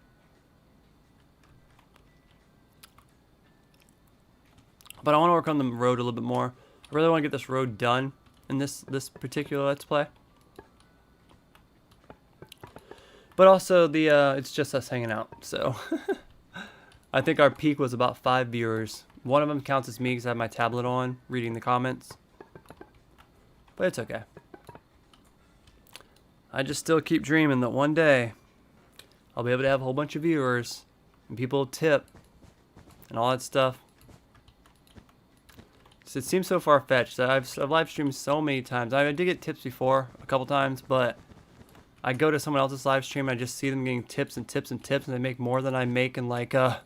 But I want to work on the road a little bit more. I really want to get this road done in this particular Let's Play. But also, it's just us hanging out, so. I think our peak was about 5 viewers. One of them counts as me because I have my tablet on, reading the comments. But it's okay. I just still keep dreaming that one day I'll be able to have a whole bunch of viewers and people tip and all that stuff. It seems so far-fetched. I've live streamed so many times. I did get tips before, a couple times, but I go to someone else's live stream and I just see them getting tips and tips and tips, and they make more than I make in like a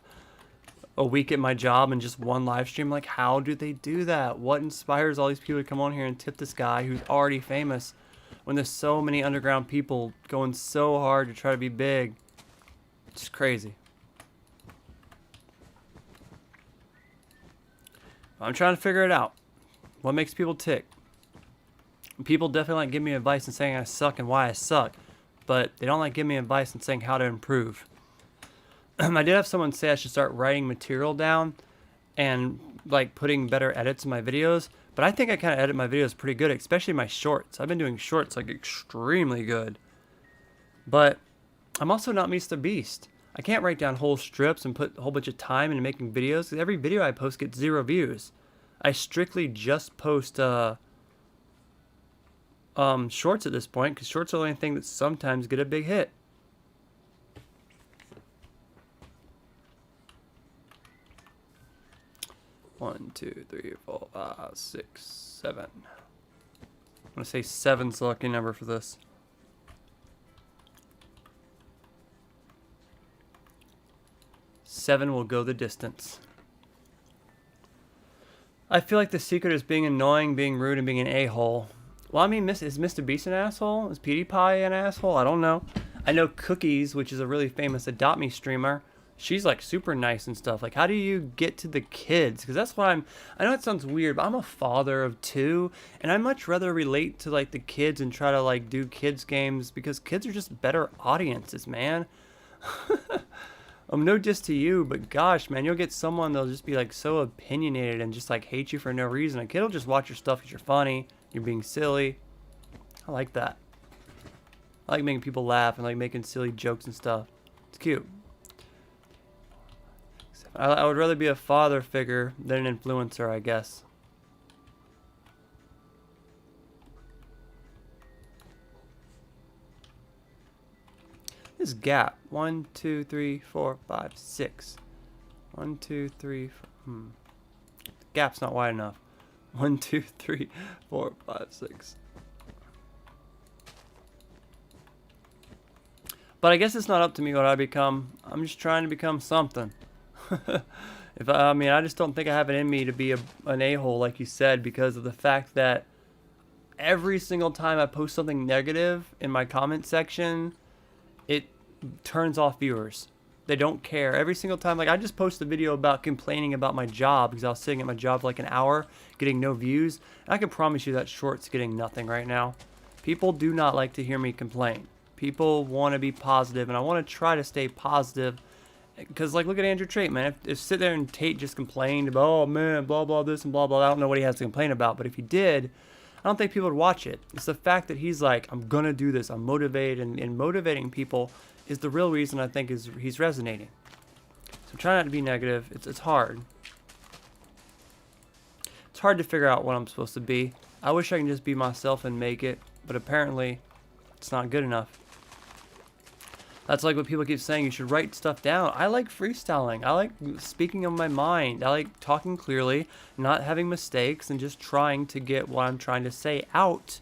week at my job in just one live stream. Like, how do they do that? What inspires all these people to come on here and tip this guy who's already famous when there's so many underground people going so hard to try to be big? It's crazy. I'm trying to figure it out. What makes people tick? People definitely like giving me advice and saying I suck and why I suck, but they don't like giving me advice and saying how to improve. I did have someone say I should start writing material down and like putting better edits in my videos, but I think I kind of edit my videos pretty good, especially my shorts. I've been doing shorts like extremely good, but I'm also not Mr. Beast. I can't write down whole strips and put a whole bunch of time into making videos, because every video I post gets 0 views. I strictly just post shorts at this point, because shorts are the only thing that sometimes get a big hit. One, two, three, 4, 5, 6, 7. I'm gonna say 7's the lucky number for this. Seven will go the distance. I feel like the secret is being annoying, being rude, and being an a-hole. Well, I mean, is Mr. Beast an asshole? Is PewDiePie an asshole? I don't know. I know Cookies, which is a really famous Adopt Me streamer. She's like super nice and stuff. Like, how do you get to the kids? Because that's what I know it sounds weird, but I'm a father of 2, and I much rather relate to like the kids and try to like do kids games, because kids are just better audiences, man. No diss to you, but gosh, man, you'll get someone that'll just be like so opinionated and just like hate you for no reason. A kid will just watch your stuff because you're funny, you're being silly. I like that. I like making people laugh and like making silly jokes and stuff. It's cute. I would rather be a father figure than an influencer, I guess. This gap. 1, 2, 3, 4, 5, 6. 1, 2, 3, 4. Gap's not wide enough. 1, 2, 3, 4, 5, 6. But I guess it's not up to me what I become. I'm just trying to become something. I mean, I just don't think I have it in me to be an a-hole, like you said, because of the fact that every single time I post something negative in my comment section, it turns off viewers. They don't care. Every single time, like I just posted a video about complaining about my job because I was sitting at my job for like an hour getting no views. And I can promise you that short's getting nothing right now. People do not like to hear me complain. People want to be positive, and I want to try to stay positive. Because, like, look at Andrew Tate, man. If sit there and Tate just complained about, oh, man, blah, blah, this and blah, blah, I don't know what he has to complain about. But if he did, I don't think people would watch it. It's the fact that he's like, I'm going to do this. I'm motivated. And motivating people is the real reason I think he's resonating. So try not to be negative. It's hard. It's hard to figure out what I'm supposed to be. I wish I can just be myself and make it. But apparently, it's not good enough. That's like what people keep saying, you should write stuff down. I like freestyling. I like speaking of my mind. I like talking clearly, not having mistakes, and just trying to get what I'm trying to say out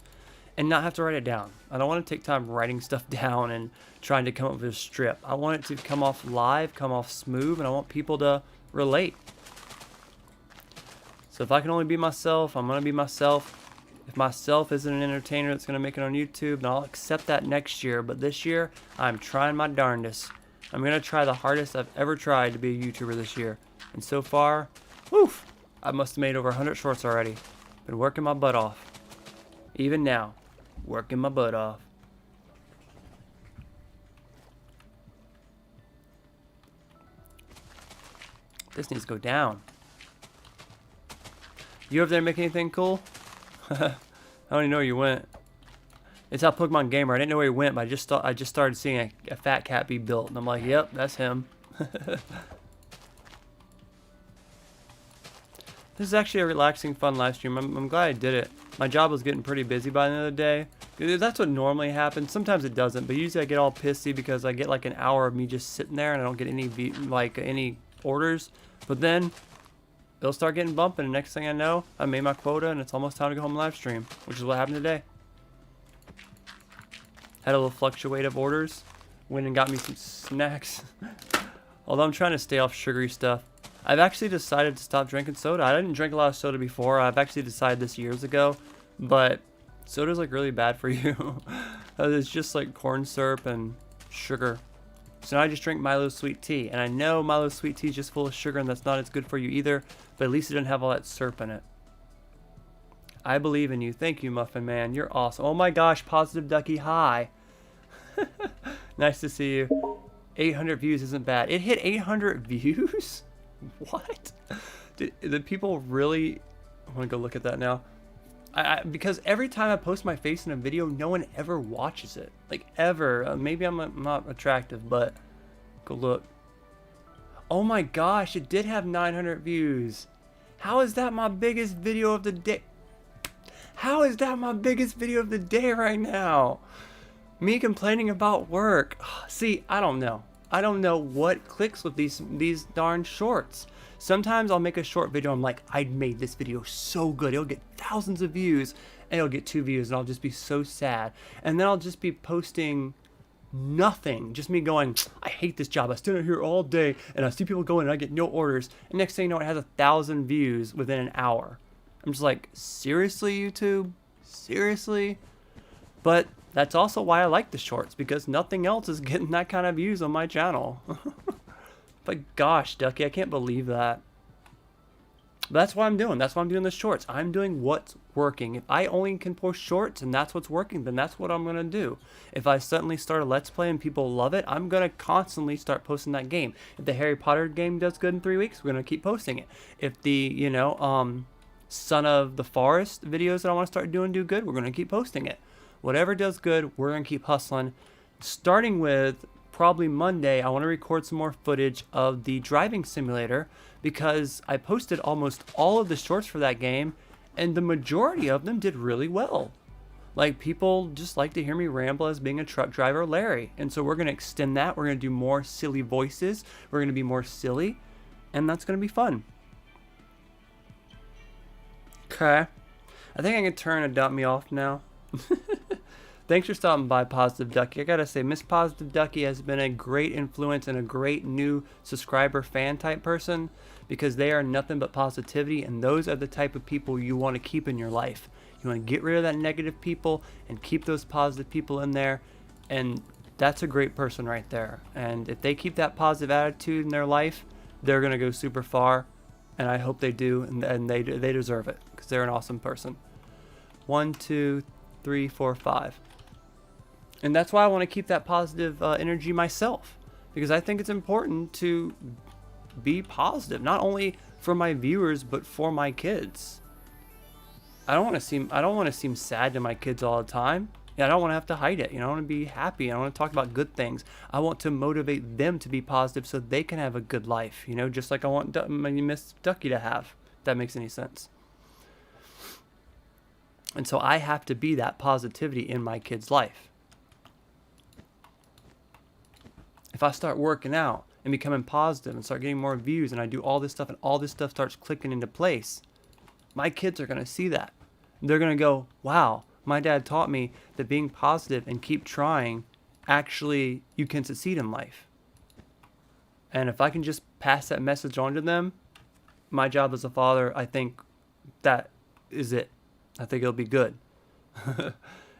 and not have to write it down. I don't want to take time writing stuff down and trying to come up with a strip. I want it to come off live, come off smooth, and I want people to relate. So if I can only be myself, I'm going to be myself. If myself isn't an entertainer that's going to make it on YouTube, then I'll accept that next year. But this year, I'm trying my darndest. I'm going to try the hardest I've ever tried to be a YouTuber this year. And so far, woof, I must have made over 100 shorts already. Been working my butt off. Even now, working my butt off. This needs to go down. You over there make anything cool? I don't even know where you went. It's how Pokemon Gamer. I didn't know where he went, but I just started seeing a fat cat be built, and I'm like, yep, that's him. This is actually a relaxing, fun live stream. I'm glad I did it. My job was getting pretty busy by the end of the day. That's what normally happens. Sometimes it doesn't, but usually I get all pissy because I get like an hour of me just sitting there and I don't get any orders. But then it'll start getting bumping. And next thing I know, I made my quota and it's almost time to go home and live stream, which is what happened today. Had a little fluctuate of orders. Went and got me some snacks. Although I'm trying to stay off sugary stuff. I've actually decided to stop drinking soda. I didn't drink a lot of soda before. I've actually decided this years ago. But soda's like really bad for you. It's just like corn syrup and sugar. So now I just drink Milo's sweet tea. And I know Milo's sweet tea is just full of sugar and that's not as good for you either. But at least it didn't have all that syrup in it. I believe in you. Thank you, Muffin Man. You're awesome. Oh my gosh, Positive Ducky, hi. Nice to see you. 800 views isn't bad. It hit 800 views? What? Did people really... I want to go look at that now. Because every time I post my face in a video, no one ever watches it. Like, ever. Maybe I'm not attractive, but... Go look. Oh my gosh, it did have 900 views. How is that my biggest video of the day? How is that my biggest video of the day right now? Me complaining about work. See, I don't know. I don't know what clicks with these darn shorts. Sometimes I'll make a short video. I'm like, I made this video so good. It'll get thousands of views. And it'll get 2 views. And I'll just be so sad. And then I'll just be posting nothing. Just me going, I hate this job. I stand out here all day. And I see people going and I get no orders. And next thing you know, it has 1,000 views within an hour. I'm just like, seriously, YouTube? Seriously? But... that's also why I like the shorts, because nothing else is getting that kind of views on my channel. But gosh, Ducky, I can't believe that. But that's what I'm doing. That's why I'm doing the shorts. I'm doing what's working. If I only can post shorts and that's what's working, then that's what I'm going to do. If I suddenly start a Let's Play and people love it, I'm going to constantly start posting that game. If the Harry Potter game does good in 3 weeks, we're going to keep posting it. If the, Son of the Forest videos that I want to start doing do good, we're going to keep posting it. Whatever does good, we're going to keep hustling. Starting with probably Monday, I want to record some more footage of the driving simulator because I posted almost all of the shorts for that game and the majority of them did really well. Like, people just like to hear me ramble as being a truck driver, Larry. And so we're going to extend that. We're going to do more silly voices. We're going to be more silly. And that's going to be fun. Okay. I think I can turn and dump me off now. Thanks for stopping by, Positive Ducky. I gotta say, Miss Positive Ducky has been a great influence and a great new subscriber fan type person because they are nothing but positivity, and those are the type of people you want to keep in your life. You want to get rid of that negative people and keep those positive people in there, and that's a great person right there. And if they keep that positive attitude in their life, they're gonna go super far, and I hope they do, and they deserve it because they're an awesome person. 1, 2, 3, 4, 5. And that's why I want to keep that positive energy myself, because I think it's important to be positive, not only for my viewers but for my kids. I don't want to seem sad to my kids all the time. I don't want to have to hide it. I want to be happy. I want to talk about good things. I want to motivate them to be positive so they can have a good life. Just like I want Miss Ducky to have. If that makes any sense. And so I have to be that positivity in my kid's life. If I start working out and becoming positive and start getting more views and I do all this stuff and all this stuff starts clicking into place, my kids are going to see that. They're going to go, wow, my dad taught me that being positive and keep trying, actually, you can succeed in life. And if I can just pass that message on to them, my job as a father, I think that is it. I think it'll be good.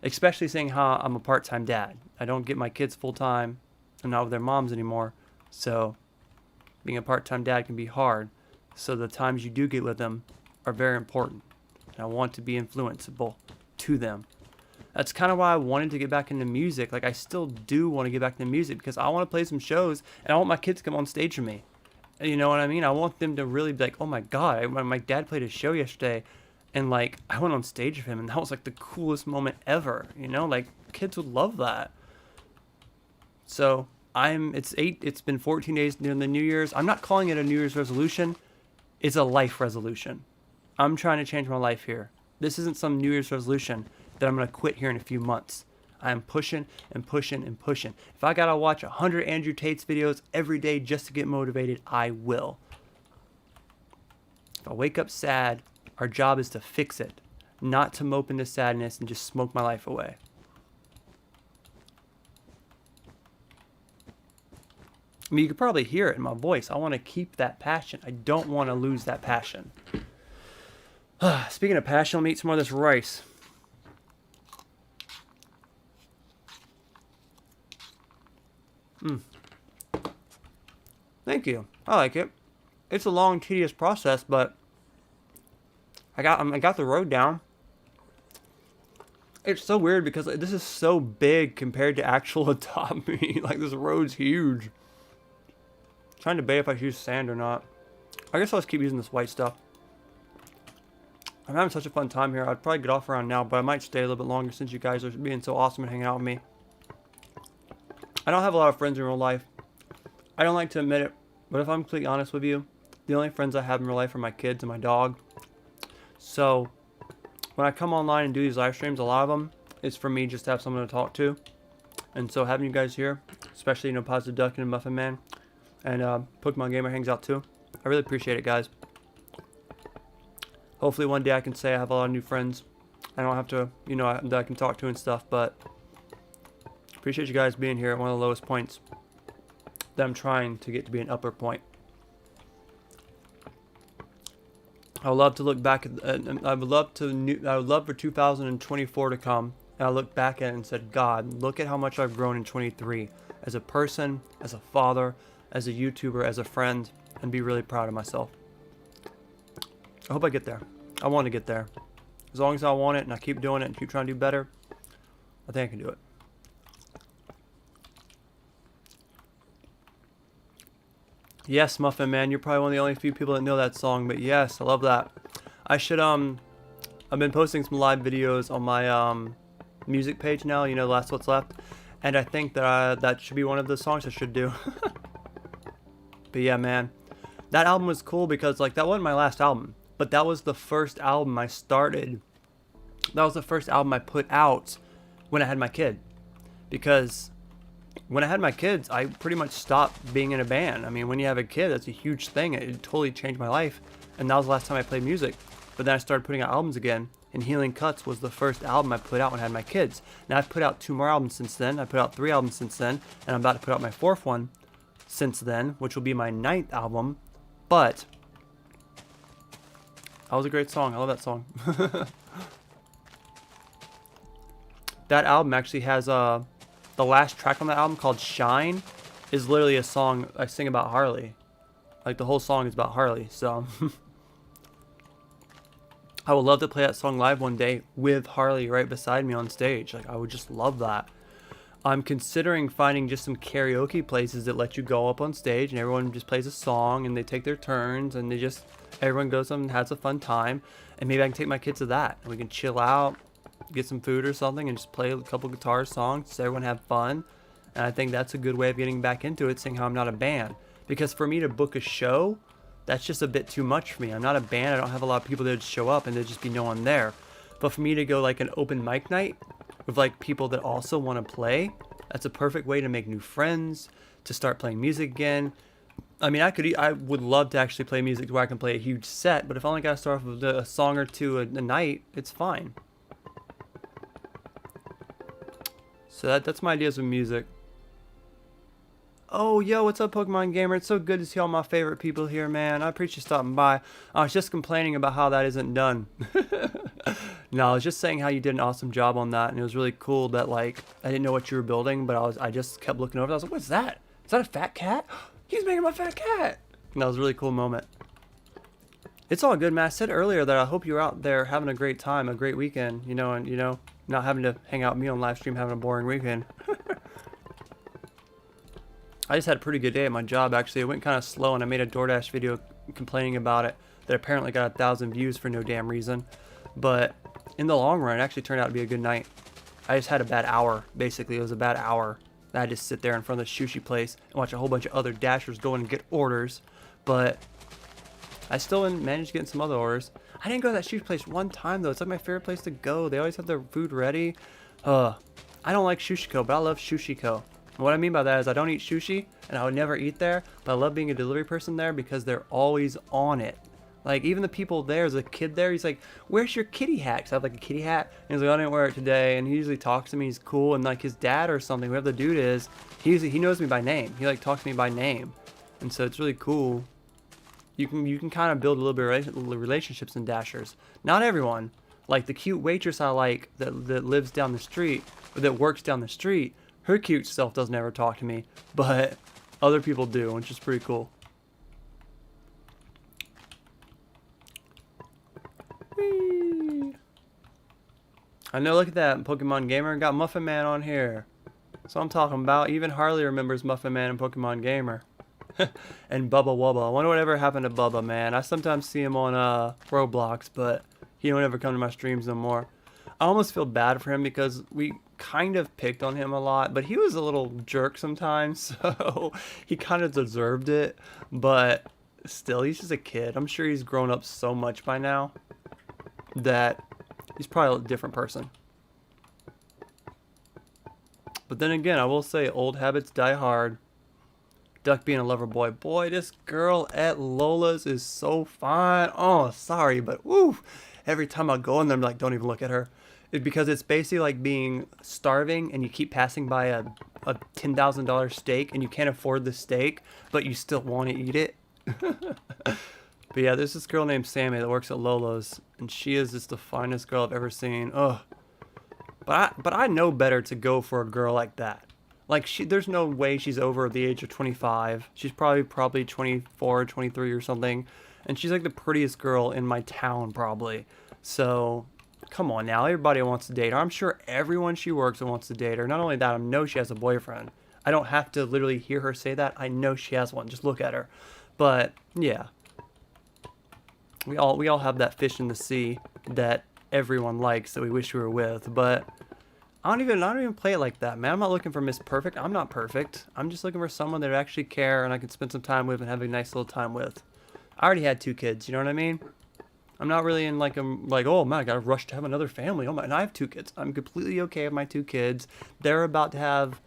Especially seeing how I'm a part-time dad. I don't get my kids full-time. I'm not with their moms anymore. So being a part-time dad can be hard. So the times you do get with them are very important. And I want to be influenceable to them. That's kind of why I wanted to get back into music. Like, I still do want to get back into music because I want to play some shows and I want my kids to come on stage with me. You know what I mean? I want them to really be like, oh my God, my dad played a show yesterday. And like, I went on stage with him and that was like the coolest moment ever, like kids would love that. So it's been 14 days near the New Year's. I'm not calling it a New Year's resolution. It's a life resolution. I'm trying to change my life here. This isn't some New Year's resolution that I'm going to quit here in a few months. I'm pushing and pushing and pushing. If I got to watch 100 Andrew Tate's videos every day just to get motivated, I will. If I wake up sad, our job is to fix it, not to mope into sadness and just smoke my life away. I mean, you could probably hear it in my voice. I want to keep that passion. I don't want to lose that passion. Speaking of passion, let me eat some more of this rice. Thank you. I like it. It's a long, tedious process, but I got the road down. It's so weird because this is so big compared to actual Adopt Me. Like, this road's huge. Trying to debate if I should use sand or not. I guess I'll just keep using this white stuff. I'm having such a fun time here. I'd probably get off around now, but I might stay a little bit longer since you guys are being so awesome and hanging out with me. I don't have a lot of friends in real life. I don't like to admit it, but if I'm completely honest with you, the only friends I have in real life are my kids and my dog. So, when I come online and do these live streams, a lot of them is for me just to have someone to talk to. And so having you guys here, especially, you know, Positive Duck and Muffin Man, and Pokemon Gamer hangs out too. I really appreciate it, guys. Hopefully one day I can say I have a lot of new friends. I don't have to, you know, that I can talk to and stuff, but appreciate you guys being here at one of the lowest points that I'm trying to get to be an upper point. I would love to look back at, I would love for 2024 to come, and I look back at it and said, God, look at how much I've grown in 23 as a person, as a father, as a YouTuber, as a friend, and be really proud of myself. I hope I get there. I want to get there. As long as I want it and I keep doing it and keep trying to do better, I think I can do it. Yes, Muffin Man, you're probably one of the only few people that know that song, but yes, I love that. I should, I've been posting some live videos on my, music page now, you know, Last What's Left, and I think that that should be one of the songs I should do. But yeah, man, that album was cool because, like, that wasn't my last album, but that was the first album I started. That was the first album I put out when I had my kid, because when I had my kids, I pretty much stopped being in a band. I mean, when you have a kid, that's a huge thing. It totally changed my life, and that was the last time I played music. But then I started putting out albums again, and Healing Cuts was the first album I put out when I had my kids. Now I've put out 2 more albums since then. I put out 3 albums since then, and I'm about to put out my 4th one since then, which will be my 9th album. But that was a great song. I love that song. That album actually has the last track on that album, called Shine, is literally a song I sing about Harley. Like, the whole song is about Harley, so I would love to play that song live one day with Harley right beside me on stage. Like, I would just love that. I'm considering finding just some karaoke places that let you go up on stage and everyone just plays a song and they take their turns and everyone goes up and has a fun time. And maybe I can take my kids to that and we can chill out, get some food or something, and just play a couple guitar songs so everyone have fun. And I think that's a good way of getting back into it, seeing how I'm not a band. Because for me to book a show, that's just a bit too much for me. I'm not a band. I don't have a lot of people that would show up and there'd just be no one there. But for me to go like an open mic night with like people that also want to play, that's a perfect way to make new friends, to start playing music again. I mean, I would love to actually play music where I can play a huge set, but if I only got to start off with a song or two a night, it's fine. So that's my ideas of music. Oh, yo, what's up, Pokemon Gamer? It's so good to see all my favorite people here, man. I appreciate you stopping by. I was just complaining about how that isn't done. No, I was just saying how you did an awesome job on that, and it was really cool that, like, I didn't know what you were building, but I just kept looking over. I was like, what's that? Is that a fat cat? He's making my fat cat. And that was a really cool moment. It's all good, man. I said earlier that I hope you're out there having a great time, a great weekend, you know, and, you know, not having to hang out with me on live stream, having a boring weekend. I just had a pretty good day at my job, actually. It went kind of slow, and I made a DoorDash video complaining about it that apparently got 1,000 views for no damn reason. But in the long run, it actually turned out to be a good night. I just had a bad hour, basically. It was a bad hour. I had to sit there in front of the sushi place and watch a whole bunch of other Dashers go in and get orders. But I still managed to get some other orders. I didn't go to that sushi place one time, though. It's like my favorite place to go. They always have their food ready. I don't like Sushiko, but I love Sushiko. And what I mean by that is I don't eat sushi, and I would never eat there, but I love being a delivery person there because they're always on it. Like, even the people there, there's a kid there, he's like, where's your kitty hat? 'Cause I have like a kitty hat. And he's like, I didn't wear it today. And he usually talks to me, he's cool. And like his dad or something, whoever the dude is, he knows me by name. He like talks to me by name. And so it's really cool. You can kind of build a little bit of relationships in Dashers. Not everyone. Like the cute waitress I like that lives down the street, or that works down the street, her cute self doesn't ever talk to me. But other people do, which is pretty cool. Whee! I know, look at that. Pokemon Gamer got Muffin Man on here. So I'm talking about. Even Harley remembers Muffin Man and Pokemon Gamer. And Bubba Wubba. I wonder whatever happened to Bubba, man. I sometimes see him on Roblox, but he don't ever come to my streams no more. I almost feel bad for him because we kind of picked on him a lot, but he was a little jerk sometimes, so he kind of deserved it. But still, he's just a kid. I'm sure he's grown up so much by now that he's probably a different person. But then again, I will say old habits die hard. Duck being a lover boy. Boy, this girl at Lola's is so fine. Oh, sorry, but woo. Every time I go in there, I'm like, don't even look at her. Because it's basically like being starving and you keep passing by a $10,000 steak and you can't afford the steak, but you still want to eat it. But yeah, there's this girl named Sammy that works at Lola's, and she is just the finest girl I've ever seen. Ugh. But I know better to go for a girl like that. Like, there's no way she's over the age of 25. She's probably 24, 23 or something. And she's like the prettiest girl in my town, probably. So, come on now. Everybody wants to date her. I'm sure everyone she works with wants to date her. Not only that, I know she has a boyfriend. I don't have to literally hear her say that. I know she has one. Just look at her. But, yeah. We all have that fish in the sea that everyone likes that we wish we were with. But I don't even play it like that, man. I'm not looking for Miss Perfect. I'm not perfect. I'm just looking for someone that I actually care and I can spend some time with and have a nice little time with. I already had 2 kids, you know what I mean? I'm not really in like, oh man, I gotta rush to have another family. Oh my, and I have 2 kids. I'm completely okay with my 2 kids. They're about to have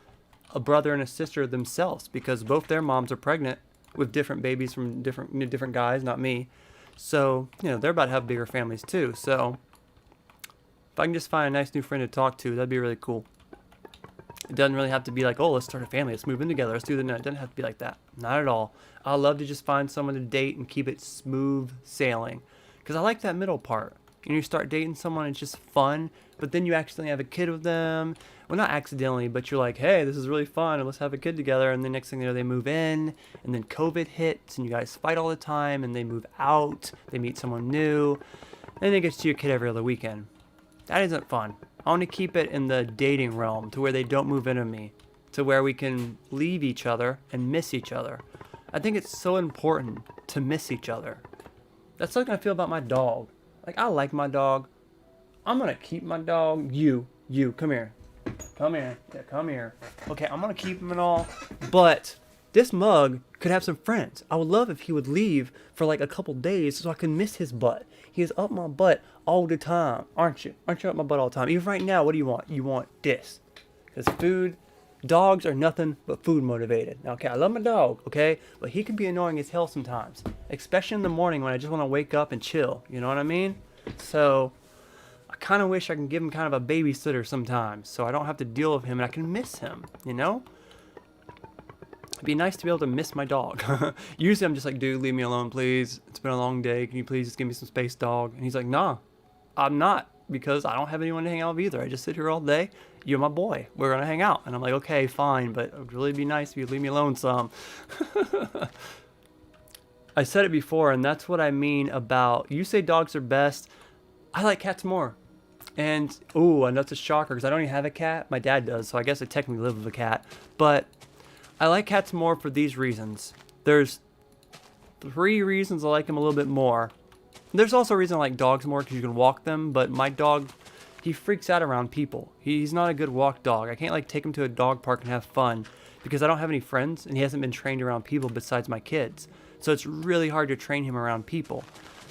a brother and a sister themselves because both their moms are pregnant with different babies from different guys, not me. So, you know, they're about to have bigger families too. So, if I can just find a nice new friend to talk to, that'd be really cool. It doesn't really have to be like, oh, let's start a family, let's move in together, let's do the... No, it doesn't have to be like that. Not at all. I love to just find someone to date and keep it smooth sailing. Because I like that middle part. You start dating someone, it's just fun, but then you accidentally have a kid with them. Well, not accidentally, but you're like, hey, this is really fun, and let's have a kid together. And the next thing you know, they move in, and then COVID hits, and you guys fight all the time, and they move out, they meet someone new, and they get to see your kid every other weekend. That isn't fun. I want to keep it in the dating realm to where they don't move into me, to where we can leave each other and miss each other. I think it's so important to miss each other. That's like I feel about my dog. Like, I like my dog. I'm going to keep my dog. You, come here. Come here. Yeah, come here. Okay, I'm going to keep him and all. But this mug could have some friends. I would love if he would leave for like a couple days so I can miss his butt. He is up my butt all the time, aren't you? Aren't you up my butt all the time? Even right now, what do you want? You want this. Because dogs are nothing but food motivated. Now, okay, I love my dog, okay? But he can be annoying as hell sometimes. Especially in the morning when I just want to wake up and chill. You know what I mean? So, I kind of wish I can give him kind of a babysitter sometimes. So I don't have to deal with him and I can miss him, you know? It'd be nice to be able to miss my dog. Usually I'm just like, dude, leave me alone, please. It's been a long day. Can you please just give me some space, dog? And he's like, nah, I'm not. Because I don't have anyone to hang out with either. I just sit here all day. You're my boy. We're going to hang out. And I'm like, okay, fine. But it would really be nice if you leave me alone some. I said it before, and that's what I mean about, you say dogs are best. I like cats more. And, ooh, I know it's a shocker because I don't even have a cat. My dad does, so I guess I technically live with a cat. But I like cats more for these reasons. There's 3 reasons I like them a little bit more. There's also a reason I like dogs more because you can walk them, but my dog, he freaks out around people. He's not a good walk dog. I can't like take him to a dog park and have fun because I don't have any friends and he hasn't been trained around people besides my kids. So it's really hard to train him around people.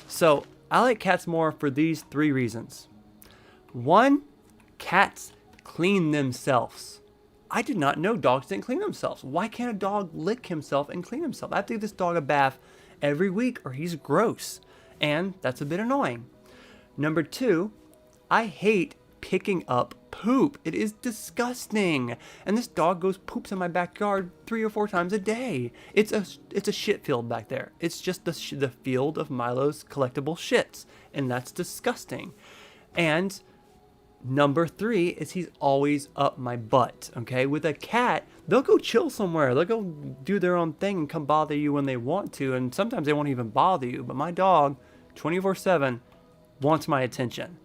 So I like cats more for these 3 reasons. 1, cats clean themselves. I did not know dogs didn't clean themselves. Why can't a dog lick himself and clean himself? I have to give this dog a bath every week or he's gross. And that's a bit annoying. Number 2, I hate picking up poop. It is disgusting. And this dog goes poops in my backyard 3 or 4 times a day. It's a shit field back there. It's just the field of Milo's collectible shits. And that's disgusting. And number 3 is he's always up my butt, okay? With a cat, they'll go chill somewhere. They'll go do their own thing and come bother you when they want to. And sometimes they won't even bother you. But my dog, 24/7, wants my attention.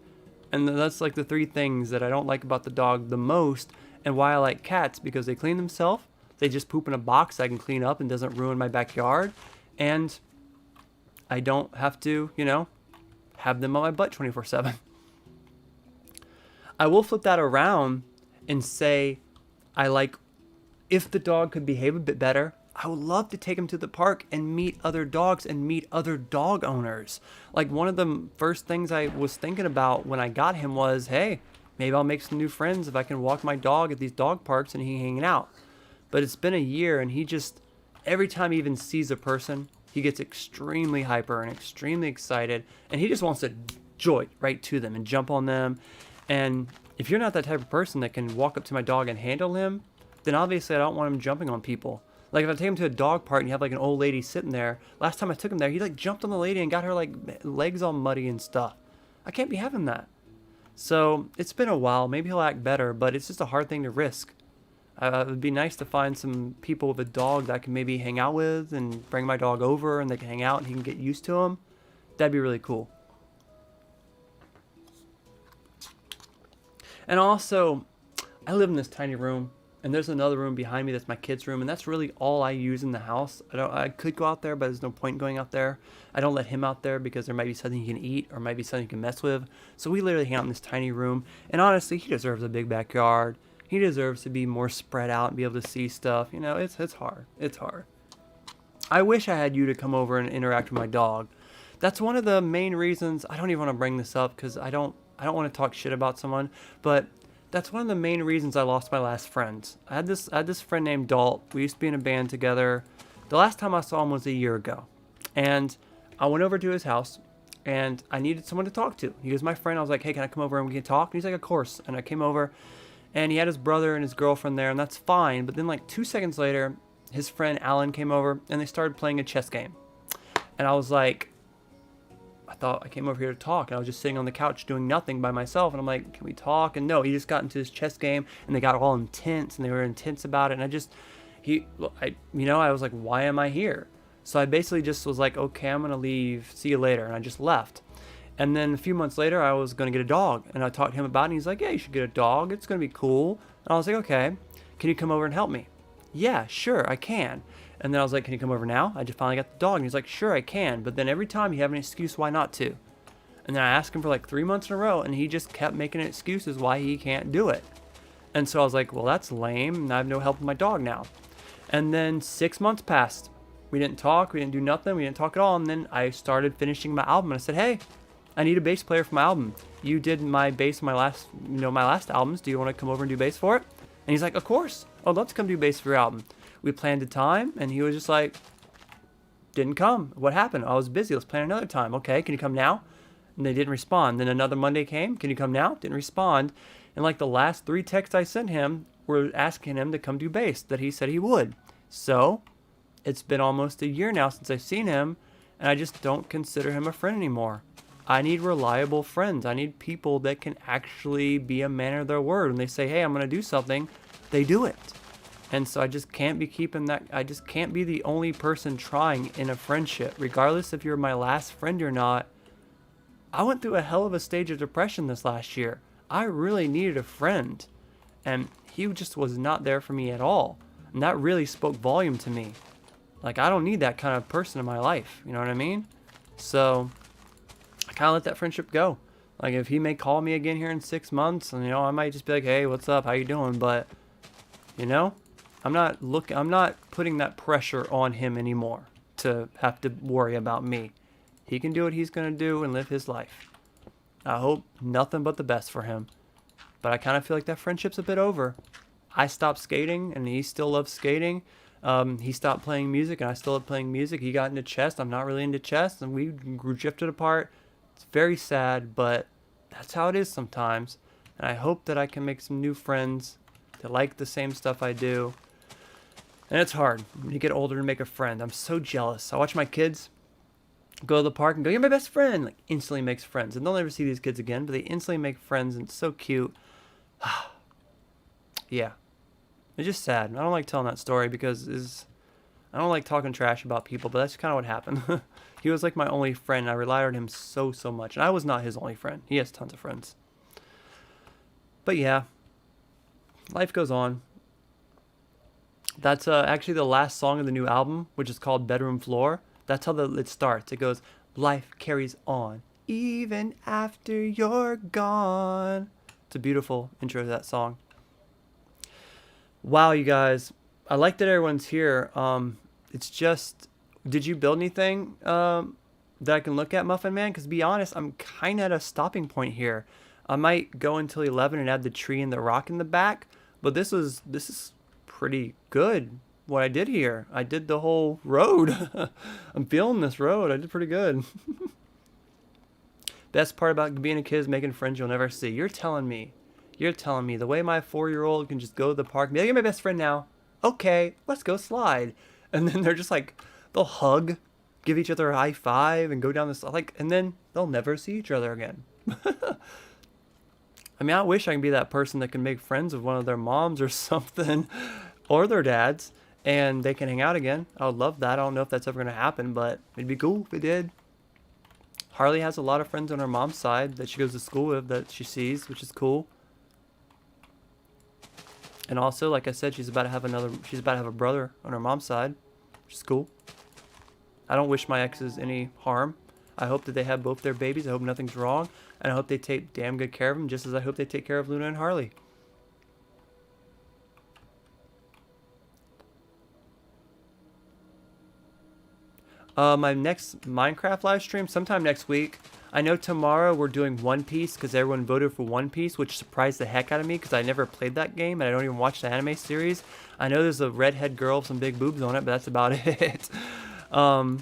And that's like the 3 things that I don't like about the dog the most, and why I like cats, because they clean themselves. They just poop in a box I can clean up and doesn't ruin my backyard. And I don't have to, have them on my butt 24/7. I will flip that around and say if the dog could behave a bit better, I would love to take him to the park and meet other dogs and meet other dog owners. Like, one of the first things I was thinking about when I got him was, hey, maybe I'll make some new friends if I can walk my dog at these dog parks and he hanging out. But it's been a year, and he just, every time he even sees a person, he gets extremely hyper and extremely excited, and he just wants to jolt right to them and jump on them. And if you're not that type of person that can walk up to my dog and handle him, then obviously I don't want him jumping on people. Like, if I take him to a dog park and you have like an old lady sitting there, last time I took him there, he like jumped on the lady and got her like legs all muddy and stuff. I can't be having that. So it's been a while. Maybe he'll act better, but it's just a hard thing to risk. It would be nice to find some people with a dog that I can maybe hang out with and bring my dog over and they can hang out and he can get used to him. That'd be really cool. And also, I live in this tiny room. And there's another room behind me that's my kids' room, and that's really all I use in the house. I could go out there, but there's no point going out there. I don't let him out there because there might be something he can eat or might be something he can mess with. So we literally hang out in this tiny room. And honestly, he deserves a big backyard. He deserves to be more spread out and be able to see stuff. It's hard. It's hard. I wish I had you to come over and interact with my dog. That's one of the main reasons. I don't even want to bring this up because I don't want to talk shit about someone, but that's one of the main reasons I lost my last friends. I had this friend named Dalt. We used to be in a band together. The last time I saw him was a year ago. And I went over to his house, and I needed someone to talk to. He was my friend. I was like, hey, can I come over and we can talk? And he's like, of course. And I came over, and he had his brother and his girlfriend there, and that's fine. But then like 2 seconds later, his friend Alan came over, and they started playing a chess game. And I was like, I thought I came over here to talk, and I was just sitting on the couch doing nothing by myself, and I'm like, can we talk? And no, he just got into his chess game, and they got all intense, and they were intense about it, and I was like, why am I here? So I basically just was like, okay, I'm gonna leave, see you later, and I just left. And then a few months later, I was gonna get a dog, and I talked to him about it, and he's like, yeah, you should get a dog, it's gonna be cool. And I was like, okay, can you come over and help me? Yeah, sure, I can. And then I was like, can you come over now? I just finally got the dog. And he's like, sure, I can. But then every time you have an excuse why not to. And then I asked him for like 3 months in a row, and he just kept making excuses why he can't do it. And so I was like, well, that's lame, and I have no help with my dog now. And then 6 months passed. We didn't talk. We didn't do nothing. We didn't talk at all. And then I started finishing my album. And I said, hey, I need a bass player for my album. You did my bass in my last albums. Do you want to come over and do bass for it? And he's like, of course. I'd love to come do bass for your album. We planned a time, and he was just like, didn't come. What happened? I was busy. Let's plan another time. Okay, can you come now? And they didn't respond. Then another Monday came. Can you come now? Didn't respond. And like the last 3 texts I sent him were asking him to come do bass, that he said he would. So it's been almost a year now since I've seen him, and I just don't consider him a friend anymore. I need reliable friends. I need people that can actually be a man of their word. When they say, hey, I'm going to do something, they do it. And so I just can't be keeping that. I just can't be the only person trying in a friendship, regardless if you're my last friend or not. I went through a hell of a stage of depression this last year. I really needed a friend, and he just was not there for me at all. And that really spoke volume to me. Like, I don't need that kind of person in my life. You know what I mean? So I kind of let that friendship go. Like, if he may call me again here in 6 months, and I might just be like, hey, what's up? How you doing? But I'm not putting that pressure on him anymore to have to worry about me. He can do what he's going to do and live his life. I hope nothing but the best for him. But I kind of feel like that friendship's a bit over. I stopped skating, and he still loves skating. He stopped playing music, and I still playing music. He got into chess. I'm not really into chess, and we grew drifted apart. It's very sad, but that's how it is sometimes. And I hope that I can make some new friends that like the same stuff I do. And it's hard when you get older to make a friend. I'm so jealous. I watch my kids go to the park and go, "You're my best friend." Like, instantly makes friends. And they'll never see these kids again, but they instantly make friends, and it's so cute. Yeah. It's just sad. I don't like telling that story because I don't like talking trash about people, but that's kind of what happened. He was like my only friend. I relied on him so much. And I was not his only friend. He has tons of friends. But yeah, life goes on. That's actually the last song of the new album, which is called Bedroom Floor. That's how it starts. It goes, "Life carries on, even after you're gone." It's a beautiful intro to that song. Wow, you guys. I like that everyone's here. It's just, did you build anything that I can look at, Muffin Man? Because to be honest, I'm kind of at a stopping point here. I might go until 11 and add the tree and the rock in the back, but this is pretty good what I did here. I did the whole road. I'm feeling this road. I did pretty good. Best part about being a kid is making friends you'll never see. You're telling me the way my 4-year-old can just go to the park and be like, "You're my best friend now. Okay, let's go slide." And then they're just like, they'll hug, give each other a high five, and go down this, like, and then they'll never see each other again. I mean, I wish I could be that person that can make friends with one of their moms or something, or their dads, and they can hang out again. I would love that. I don't know if that's ever going to happen, but it'd be cool if it did. Harley has a lot of friends on her mom's side that she goes to school with that she sees, which is cool. And also, like I said, she's about to have a brother on her mom's side, which is cool. I don't wish my exes any harm. I hope that they have both their babies. I hope nothing's wrong. And I hope they take damn good care of them, just as I hope they take care of Luna and Harley. My next Minecraft live stream, sometime next week. I know tomorrow we're doing One Piece because everyone voted for One Piece, which surprised the heck out of me because I never played that game and I don't even watch the anime series. I know there's a redhead girl with some big boobs on it, but that's about it. So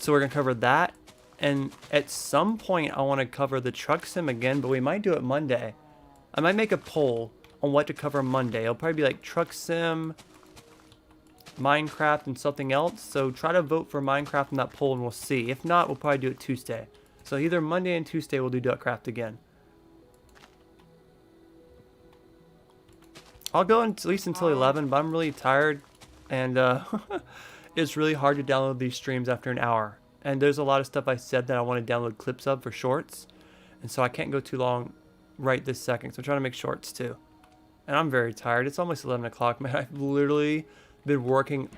we're going to cover that. And at some point I want to cover the truck sim again, but we might do it Monday. I might make a poll on what to cover Monday. It'll probably be like truck sim, Minecraft, and something else. So try to vote for Minecraft in that poll and we'll see. If not, we'll probably do it Tuesday. So either Monday and Tuesday we'll do Duckcraft again. I'll go at least until 11, but I'm really tired. And it's really hard to download these streams after an hour. And there's a lot of stuff I said that I want to download clips of for shorts. And so I can't go too long right this second. So I'm trying to make shorts too. And I'm very tired. It's almost 11 o'clock, man. I've literally been working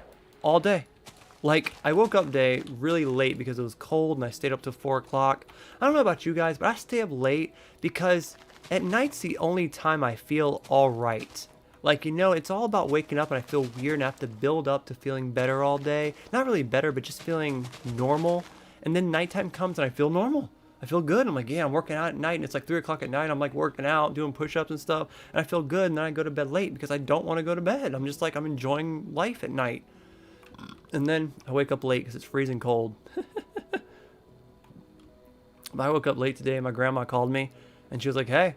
all day. Like, I woke up today really late because it was cold and I stayed up till 4 o'clock. I don't know about you guys, but I stay up late because at night's the only time I feel alright. Like, you know, it's all about waking up and I feel weird and I have to build up to feeling better all day. Not really better, but just feeling normal. And then nighttime comes and I feel normal. I feel good. I'm like, yeah, I'm working out at night and it's like 3 o'clock at night. I'm like working out, doing push-ups and stuff. And I feel good and then I go to bed late because I don't want to go to bed. I'm just like, I'm enjoying life at night. And then I wake up late because it's freezing cold. But I woke up late today and my grandma called me and she was like, "Hey,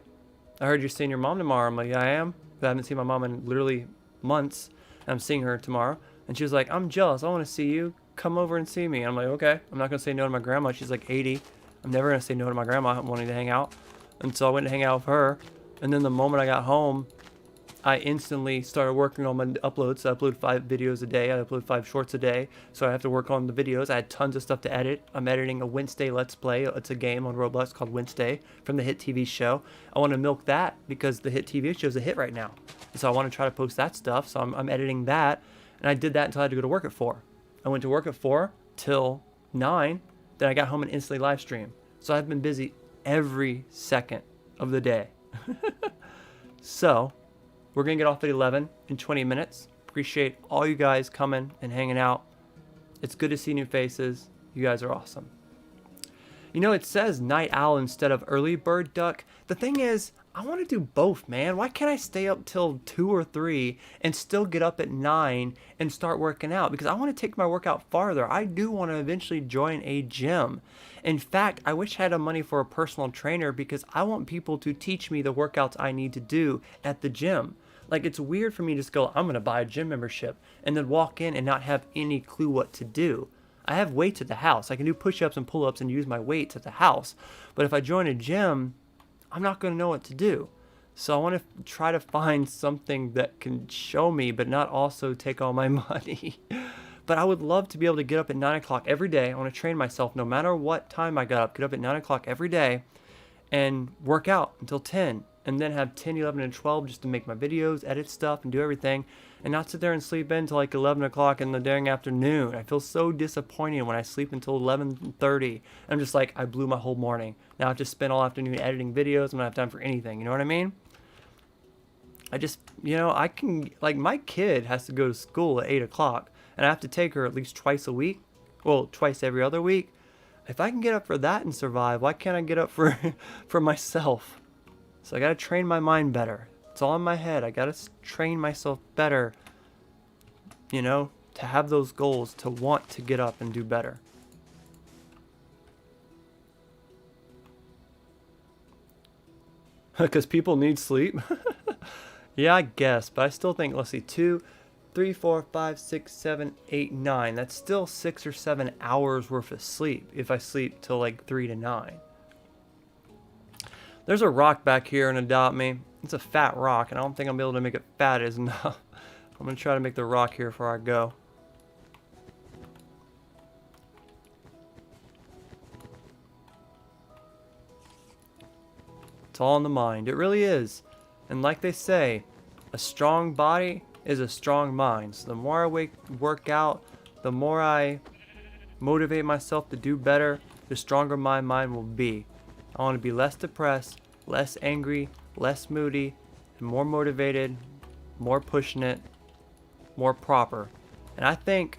I heard you're seeing your mom tomorrow." I'm like, "Yeah, I am. I haven't seen my mom in literally months. And I'm seeing her tomorrow." And she was like, "I'm jealous. I want to see you. Come over and see me." And I'm like, "Okay." I'm not going to say no to my grandma. She's like 80. I'm never going to say no to my grandma wanting to hang out. And so I went to hang out with her. And then the moment I got home, I instantly started working on my uploads. I upload 5 videos a day. I upload 5 shorts a day. So I have to work on the videos. I had tons of stuff to edit. I'm editing a Wednesday Let's Play. It's a game on Roblox called Wednesday from the hit TV show. I want to milk that because the hit TV show is a hit right now. So I want to try to post that stuff. So I'm editing that. And I did that until I had to go to work at 4. I went to work at 4 till 9. Then I got home and instantly live stream. So I've been busy every second of the day. So we're going to get off at 11 in 20 minutes. Appreciate all you guys coming and hanging out. It's good to see new faces. You guys are awesome. You know, it says night owl instead of early bird duck. The thing is, I want to do both, man. Why can't I stay up till 2 or 3 and still get up at 9 and start working out? Because I want to take my workout farther. I do want to eventually join a gym. In fact, I wish I had the money for a personal trainer because I want people to teach me the workouts I need to do at the gym. Like, it's weird for me to just go, I'm going to buy a gym membership and then walk in and not have any clue what to do. I have weights at the house. I can do push-ups and pull-ups and use my weights at the house. But if I join a gym, I'm not going to know what to do. So I want to try to find something that can show me, but not also take all my money. But I would love to be able to get up at 9 o'clock every day. I want to train myself no matter what time I got up. Get up at 9 o'clock every day and work out until 10. And then have 10, 11, and 12 just to make my videos, edit stuff, and do everything. And not sit there and sleep in until like 11 o'clock in the dang afternoon. I feel so disappointed when I sleep until 11:30. I'm just like, I blew my whole morning. Now I have to spend all afternoon editing videos. I'm not have time for anything. You know what I mean? I just, I can, like, my kid has to go to school at 8 o'clock. And I have to take her at least twice a week. Well, twice every other week. If I can get up for that and survive, why can't I get up for myself? So I got to train my mind better. It's all in my head. I got to train myself better, to have those goals, to want to get up and do better. Because people need sleep. Yeah, I guess. But I still think, let's see, 2, 3, 4, 5, 6, 7, 8, 9. That's still 6 or 7 hours worth of sleep if I sleep till like 3 to 9. There's a rock back here and Adopt Me. It's a fat rock, and I don't think I'll be able to make it fat as enough. I'm going to try to make the rock here before I go. It's all in the mind. It really is. And like they say, a strong body is a strong mind. So the more I work out, the more I motivate myself to do better, the stronger my mind will be. I want to be less depressed, less angry, less moody, and more motivated, more pushing it, more proper. And I think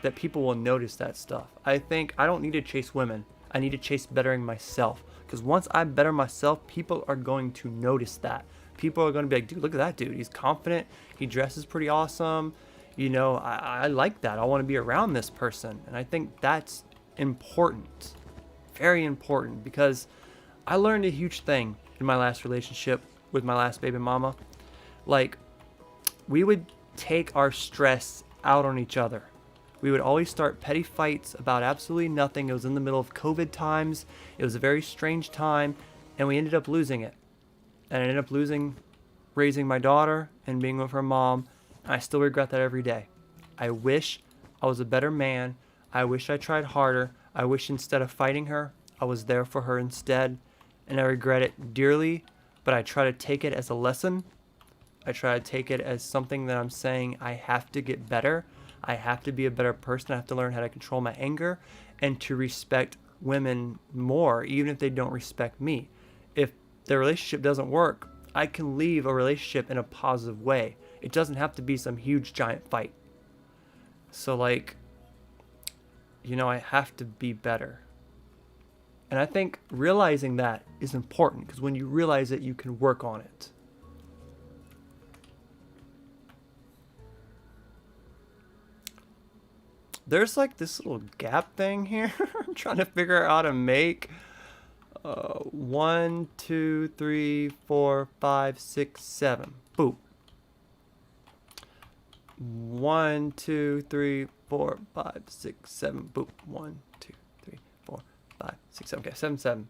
that people will notice that stuff. I think I don't need to chase women. I need to chase bettering myself. Because once I better myself, people are going to notice that. People are going to be like, dude, look at that dude. He's confident. He dresses pretty awesome. I like that. I want to be around this person. And I think that's important. Very important. Because I learned a huge thing in my last relationship with my last baby mama. Like, we would take our stress out on each other. We would always start petty fights about absolutely nothing. It was in the middle of COVID times. It was a very strange time, and we ended up losing it. And I ended up raising my daughter and being with her mom. And I still regret that every day. I wish I was a better man. I wish I tried harder. I wish instead of fighting her, I was there for her instead. And I regret it dearly, but I try to take it as a lesson. I try to take it as something that I'm saying I have to get better. I have to be a better person. I have to learn how to control my anger and to respect women more, even if they don't respect me. If the relationship doesn't work, I can leave a relationship in a positive way. It doesn't have to be some huge giant fight. So I have to be better. And I think realizing that is important because when you realize it, you can work on it. There's like this little gap thing here. I'm trying to figure out how to make 1, 2, 3, 4, 5, 6, 7. Boop. 1, 2, 3, 4, 5, 6, 7. Boop. 1, 2, 3, 4, 5, 6, 7. Okay, 7, 7.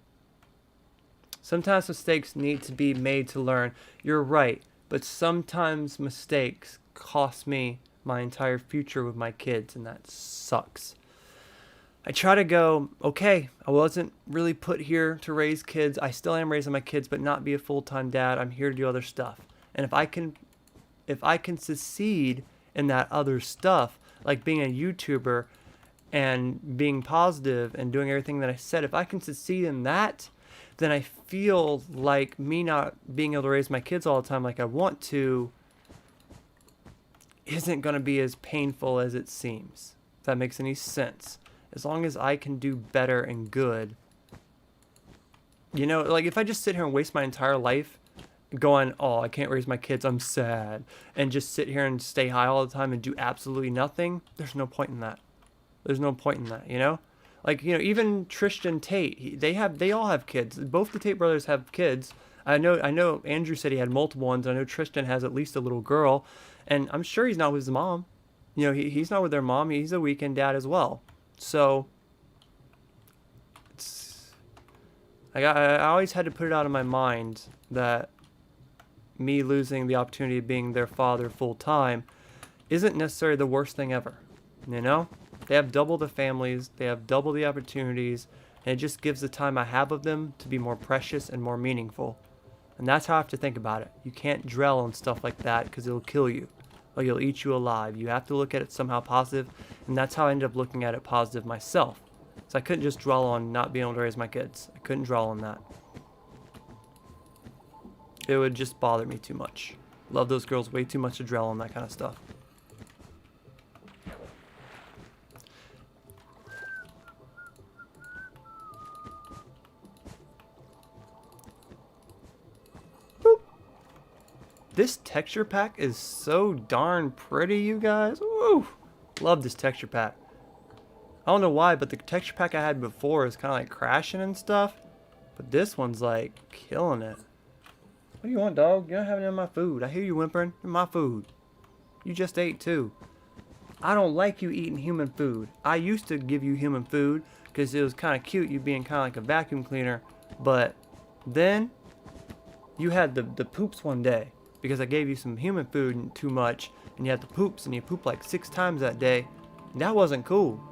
Sometimes mistakes need to be made to learn. You're right, but sometimes mistakes cost me my entire future with my kids, and that sucks. I try to go, okay, I wasn't really put here to raise kids. I still am raising my kids, but not be a full-time dad. I'm here to do other stuff. And if I can succeed in that other stuff, like being a YouTuber and being positive and doing everything that I said, if I can succeed in that, then I feel like me not being able to raise my kids all the time like I want to isn't going to be as painful as it seems. If that makes any sense. As long as I can do better and good, You know, like if I just sit here and waste my entire life going, oh, I can't raise my kids, I'm sad, and just sit here and stay high all the time and do absolutely nothing, there's no point in that. There's no point in that, you know? Like, you know, even Tristan Tate, they all have kids. Both the Tate brothers have kids. I know Andrew said he had multiple ones. I know Tristan has at least a little girl, and I'm sure he's not with his mom. You know, he's not with their mom. He's a weekend dad as well. So it's like I always had to put it out of my mind that me losing the opportunity of being their father full time isn't necessarily the worst thing ever. You know? They have double the families, they have double the opportunities, and it just gives the time I have of them to be more precious and more meaningful. And that's how I have to think about it. You can't dwell on stuff like that because it'll kill you. Like it'll eat you alive. You have to look at it somehow positive, and that's how I ended up looking at it positive myself. So I couldn't just dwell on not being able to raise my kids. I couldn't dwell on that. It would just bother me too much. Love those girls way too much to dwell on that kind of stuff. This texture pack is so darn pretty, you guys. Woo! Love this texture pack. I don't know why, but the texture pack I had before is kind of like crashing and stuff. But this one's like killing it. What do you want, dog? You're not having any of my food. I hear you whimpering. My food. You just ate too. I don't like you eating human food. I used to give you human food because it was kind of cute, you being kind of like a vacuum cleaner. But then you had the poops one day. Because I gave you some human food and too much, and you had the poops, and you pooped like 6 times that day. And that wasn't cool.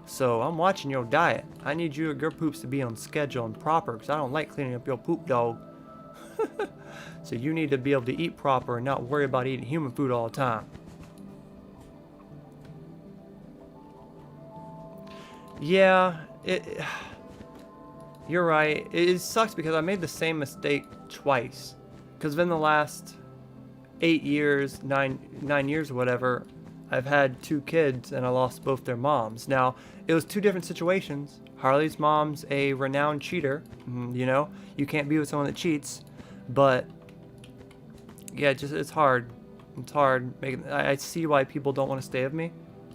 So I'm watching your diet. I need your poops to be on schedule and proper, because I don't like cleaning up your poop, dog. So you need to be able to eat proper and not worry about eating human food all the time. Yeah, you're right. It sucks because I made the same mistake twice. Because in the last 8 years, 9 years or whatever, I've had 2 kids and I lost both their moms. Now, it was 2 different situations. Harley's mom's a renowned cheater. You know, you can't be with someone that cheats. But yeah, it's hard. It's hard. I see why people don't want to stay with me.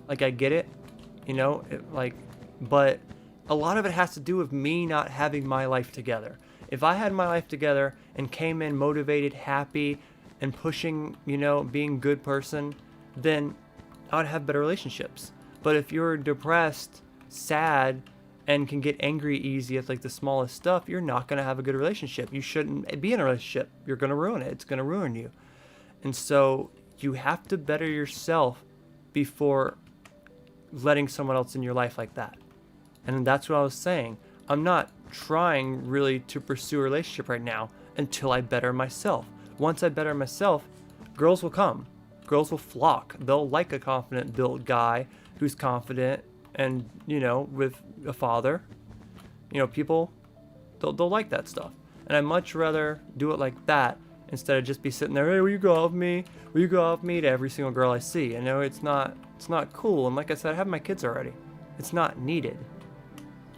Like, I get it. You know, but a lot of it has to do with me not having my life together. If I had my life together and came in motivated, happy, and pushing, you know, being a good person, then I would have better relationships. But if you're depressed, sad, and can get angry easy at like the smallest stuff, you're not going to have a good relationship. You shouldn't be in a relationship. You're going to ruin it. It's going to ruin you. And so you have to better yourself before letting someone else in your life like that. And that's what I was saying. I'm not trying really to pursue a relationship right now until I better myself. Once I better myself, girls will come. Girls will flock. They'll like a confident built guy who's confident and, you know, with a father. You know, people, they'll like that stuff. And I'd much rather do it like that instead of just be sitting there, hey, will you go off me? Will you go off me to every single girl I see? I know it's not cool. And like I said, I have my kids already. It's not needed.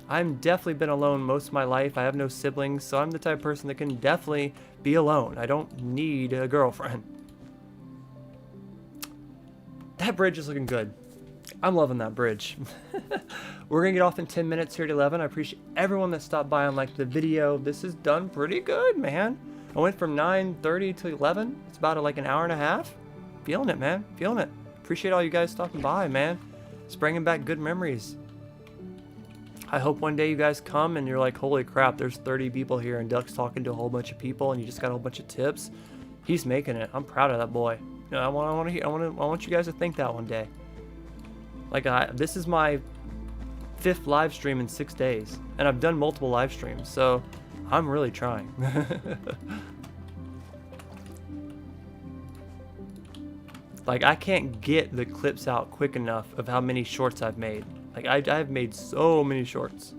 I've definitely been alone most of my life. I have no siblings, so I'm the type of person that can definitely be alone. I don't need a girlfriend. That bridge is looking good. I'm loving that bridge. We're going to get off in 10 minutes here at 11. I appreciate everyone that stopped by and liked the video. This is done pretty good, man. I went from 9:30 to 11. It's about like an hour and a half. Feeling it, man. Feeling it. Appreciate all you guys stopping by, man. It's bringing back good memories. I hope one day you guys come and you're like, holy crap, there's 30 people here and Duck's talking to a whole bunch of people and you just got a whole bunch of tips. He's making it. I'm proud of that boy. You know, I want you guys to think that one day. Like, this is my 5th live stream in 6 days, and I've done multiple live streams, so I'm really trying. Like, I can't get the clips out quick enough of how many shorts I've made. Like, I've made so many shorts.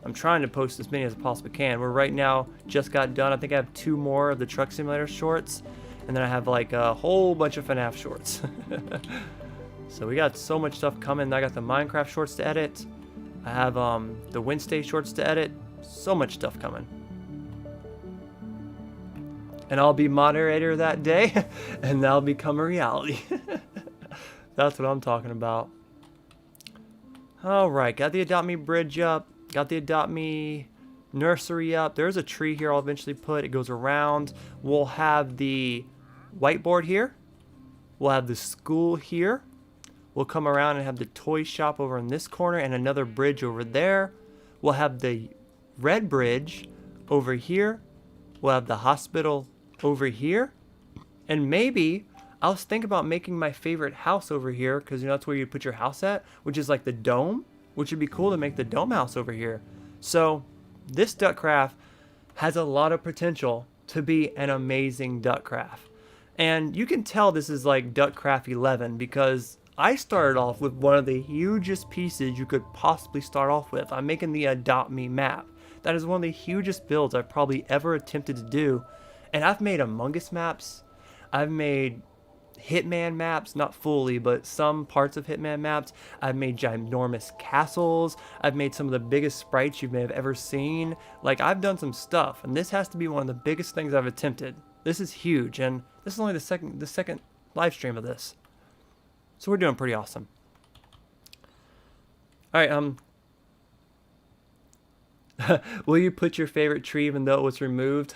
I'm trying to post as many as I possibly can. We're right now just got done. I think I have 2 more of the Truck Simulator shorts, and then I have like a whole bunch of FNAF shorts. So we got so much stuff coming. I got the Minecraft shorts to edit. I have the Wednesday shorts to edit. So much stuff coming. and I'll be moderator that day, and that'll become a reality. That's what I'm talking about. Alright, got the Adopt Me bridge up, got the Adopt Me nursery up. There's a tree here I'll eventually put. It goes around. We'll have the whiteboard here. We'll have the school here. We'll come around and have the toy shop over in this corner and another bridge over there. We'll have the red bridge over here. We'll have the hospital over here. And maybe I was thinking about making my favorite house over here, because you know that's where you put your house at, which is like the dome, which would be cool to make the dome house over here. So this Duckcraft has a lot of potential to be an amazing Duckcraft. And you can tell this is like Duckcraft 11 because I started off with one of the hugest pieces you could possibly start off with. I'm making the Adopt Me map. That is one of the hugest builds I've probably ever attempted to do. And I've made Among Us maps. I've made Hitman maps, not fully, but some parts of Hitman maps. I've made ginormous castles. I've made some of the biggest sprites you may have ever seen. Like, I've done some stuff, and this has to be one of the biggest things I've attempted. This is huge, and this is only the second live stream of this. So we're doing pretty awesome. Alright, will you put your favorite tree even though it was removed?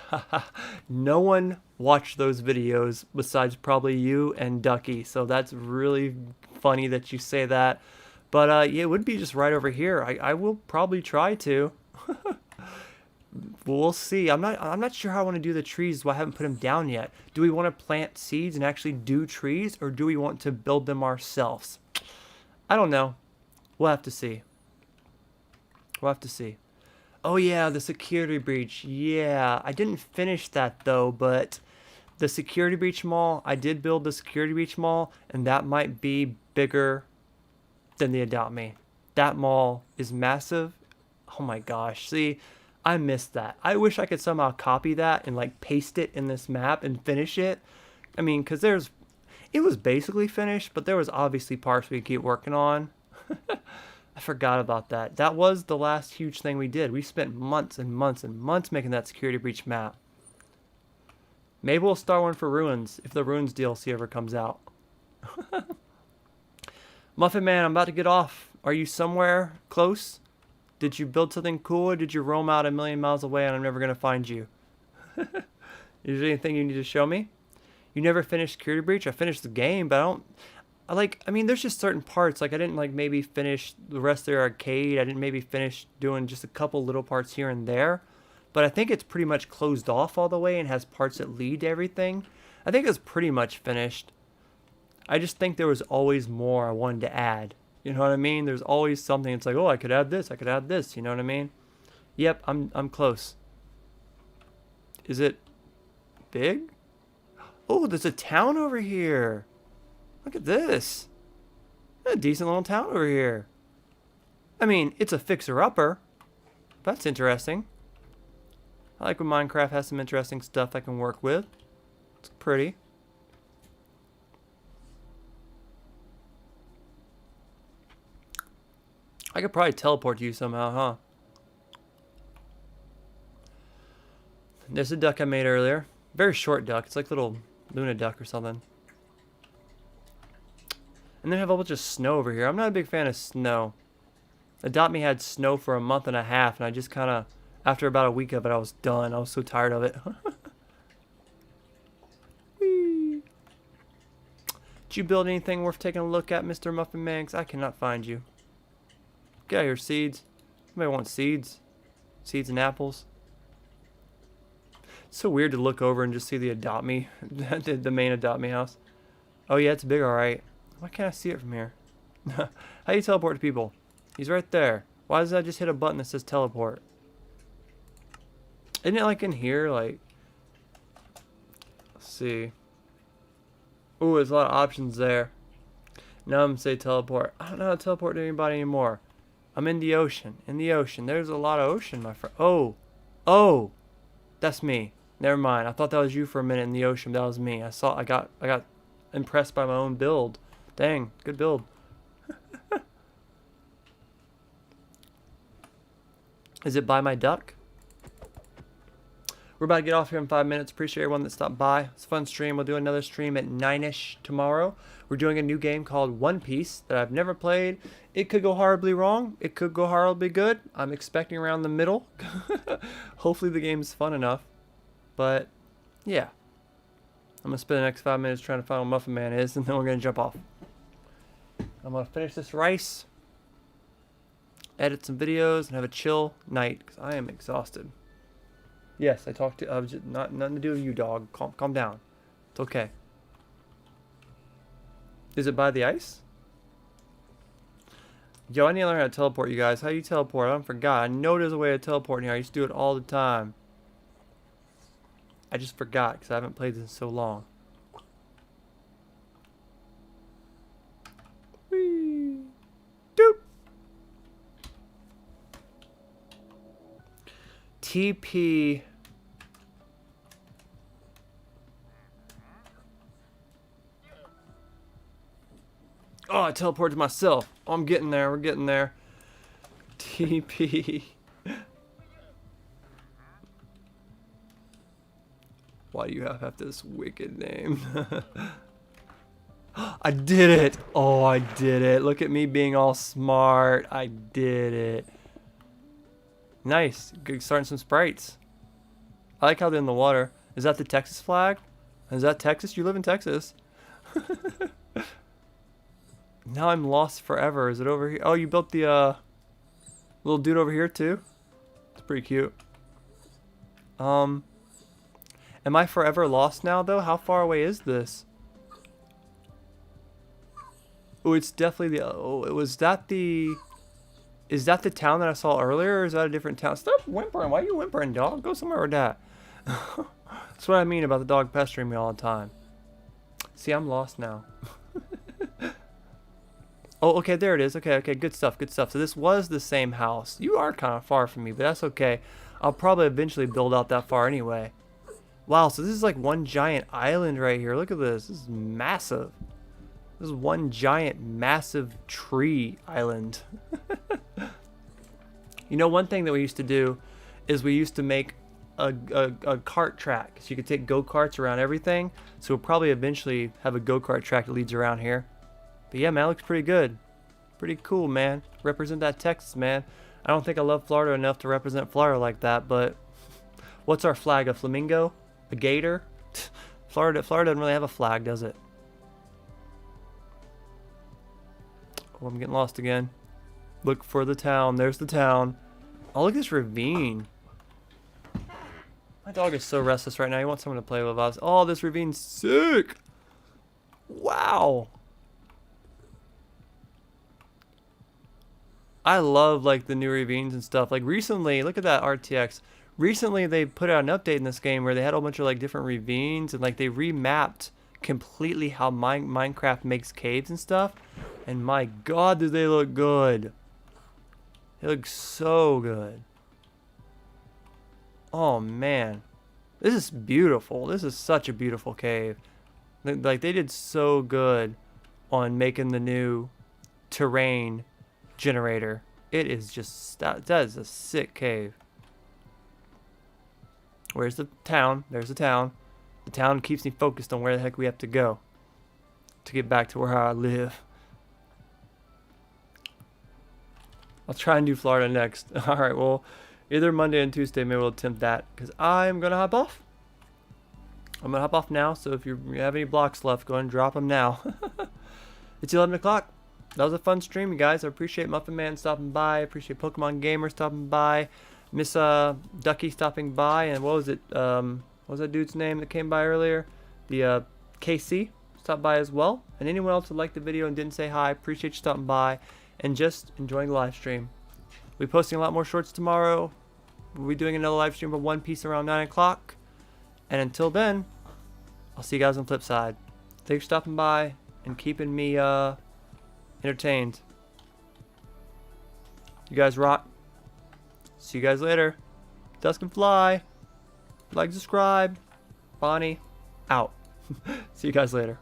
No one watched those videos besides probably you and Ducky, so that's really funny that you say that. But yeah, it would be just right over here. I will probably try to. We'll see. I'm not sure how I want to do the trees. I haven't put them down yet. Do we want to plant seeds and actually do trees, or do we want to build them ourselves? I don't know. We'll have to see. We'll have to see. Oh yeah, the security breach. Yeah, I didn't finish that though, but the security breach mall, I did build the security breach mall, and that might be bigger than the Adopt Me. That mall is massive. Oh my gosh, see, I missed that. I wish I could somehow copy that and like paste it in this map and finish it. I mean, because it was basically finished, but there was obviously parts we could keep working on. I forgot about that. That was the last huge thing we did. We spent months and months and months making that security breach map. Maybe we'll start one for Ruins if the Ruins DLC ever comes out. Muffin Man, I'm about to get off. Are you somewhere close? Did you build something cool, or did you roam out a million miles away and I'm never going to find you? Is there anything you need to show me? You never finished security breach? I finished the game, but I mean, there's just certain parts, like I didn't like maybe finish the rest of the arcade. I didn't maybe finish doing just a couple little parts here and there. But I think it's pretty much closed off all the way and has parts that lead to everything. I think it's pretty much finished. I just think there was always more I wanted to add. You know what I mean? There's always something. It's like, oh, I could add this. I could add this. You know what I mean? Yep, I'm close. Is it big? Oh, there's a town over here. Look at this. A decent little town over here. I mean, it's a fixer-upper. That's interesting. I like when Minecraft has some interesting stuff I can work with. It's pretty. I could probably teleport to you somehow, huh? There's a duck I made earlier. Very short duck. It's like little Luna duck or something. And then I have a bunch of snow over here. I'm not a big fan of snow. Adopt Me had snow for a month and a half, and I just kind of, after about a week of it, I was done. I was so tired of it. Whee. Did you build anything worth taking a look at, Mr. Muffin Man? 'Cause I cannot find you. Get out of here, seeds. Somebody wants seeds. Seeds and apples. It's so weird to look over and just see the Adopt Me, the main Adopt Me house. Oh yeah, it's big, alright. Why can't I see it from here? How do you teleport to people? He's right there. Why does that just hit a button that says teleport? Isn't it like in here? Like, let's see. Ooh, there's a lot of options there. Now I'm gonna say teleport. I don't know how to teleport to anybody anymore. I'm in the ocean. In the ocean. There's a lot of ocean, my friend. Oh. Oh. That's me. Never mind. I thought that was you for a minute in the ocean. That was me. I got impressed by my own build. Dang, good build. Is it by my duck? We're about to get off here in 5 minutes. Appreciate everyone that stopped by. It's a fun stream. We'll do another stream at 9ish tomorrow. We're doing a new game called One Piece that I've never played. It could go horribly wrong. It could go horribly good. I'm expecting around the middle. Hopefully the game's fun enough. But, yeah. I'm going to spend the next 5 minutes trying to find what Muffin Man is, and then we're going to jump off. I'm going to finish this rice, edit some videos, and have a chill night, because I am exhausted. Yes, I talked to... I was just nothing to do with you, dog. Calm down. It's okay. Is it by the ice? Yo, I need to learn how to teleport, you guys. How do you teleport? I forgot. I know there's a way to teleport in here. I used to do it all the time. I just forgot because I haven't played this in so long. Whee! Doop! TP... Oh, I teleported myself. Oh, I'm getting there. We're getting there. TP. Why do you have this wicked name? I did it. Oh, I did it. Look at me being all smart. I did it. Nice. Good, starting some sprites. I like how they're in the water. Is that the Texas flag? Is that Texas? You live in Texas. Now I'm lost forever. Is it over here? Oh, you built the little dude over here too? It's pretty cute. Am I forever lost now though? How far away is this? Oh, it's definitely the... Oh, was that the... Is that the town that I saw earlier, or is that a different town? Stop whimpering. Why are you whimpering, dog? Go somewhere with that. That's what I mean about the dog pestering me all the time. See, I'm lost now. Oh, okay, there it is. Okay, good stuff, good stuff. So this was the same house. You are kind of far from me, but that's okay. I'll probably eventually build out that far anyway. Wow, so this is like one giant island right here. Look at this. This is massive. This is one giant, massive tree island. You know, one thing that we used to do is we used to make a kart track. So you could take go-karts around everything. So we'll probably eventually have a go-kart track that leads around here. But yeah, man, it looks pretty good. Pretty cool, man. Represent that Texas, man. I don't think I love Florida enough to represent Florida like that, but... What's our flag? A flamingo? A gator? Florida doesn't really have a flag, does it? Oh, I'm getting lost again. Look for the town. There's the town. Oh, look at this ravine. My dog is so restless right now. He wants someone to play with us. Oh, this ravine's sick. Wow. I love like the new ravines and stuff. Like recently, look at that RTX. Recently they put out an update in this game where they had a whole bunch of like different ravines and like they remapped completely how Minecraft makes caves and stuff. And my god, do they look good. They look so good. Oh man. This is beautiful. This is such a beautiful cave. Like they did so good on making the new terrain generator. It is just that is a sick cave. Where's the town? There's the town. The town keeps me focused on where the heck we have to go to get back to where I live. I'll try and do Florida next. Alright, well, either Monday and Tuesday maybe we'll attempt that because I'm gonna hop off. I'm gonna hop off now, so if you have any blocks left, go ahead and drop them now. It's 11 o'clock. That was a fun stream, you guys. I appreciate Muffin Man stopping by. I appreciate Pokemon Gamer stopping by. Miss Ducky stopping by. And what was it? What was that dude's name that came by earlier? The KC stopped by as well. And anyone else who liked the video and didn't say hi, appreciate you stopping by. And just enjoying the live stream. We'll be posting a lot more shorts tomorrow. We'll be doing another live stream of One Piece around 9 o'clock. And until then, I'll see you guys on the flip side. Thanks for stopping by and keeping me entertained. You guys rock. See you guys later. Dusk and fly. Like, subscribe. Bonnie, out. See you guys later.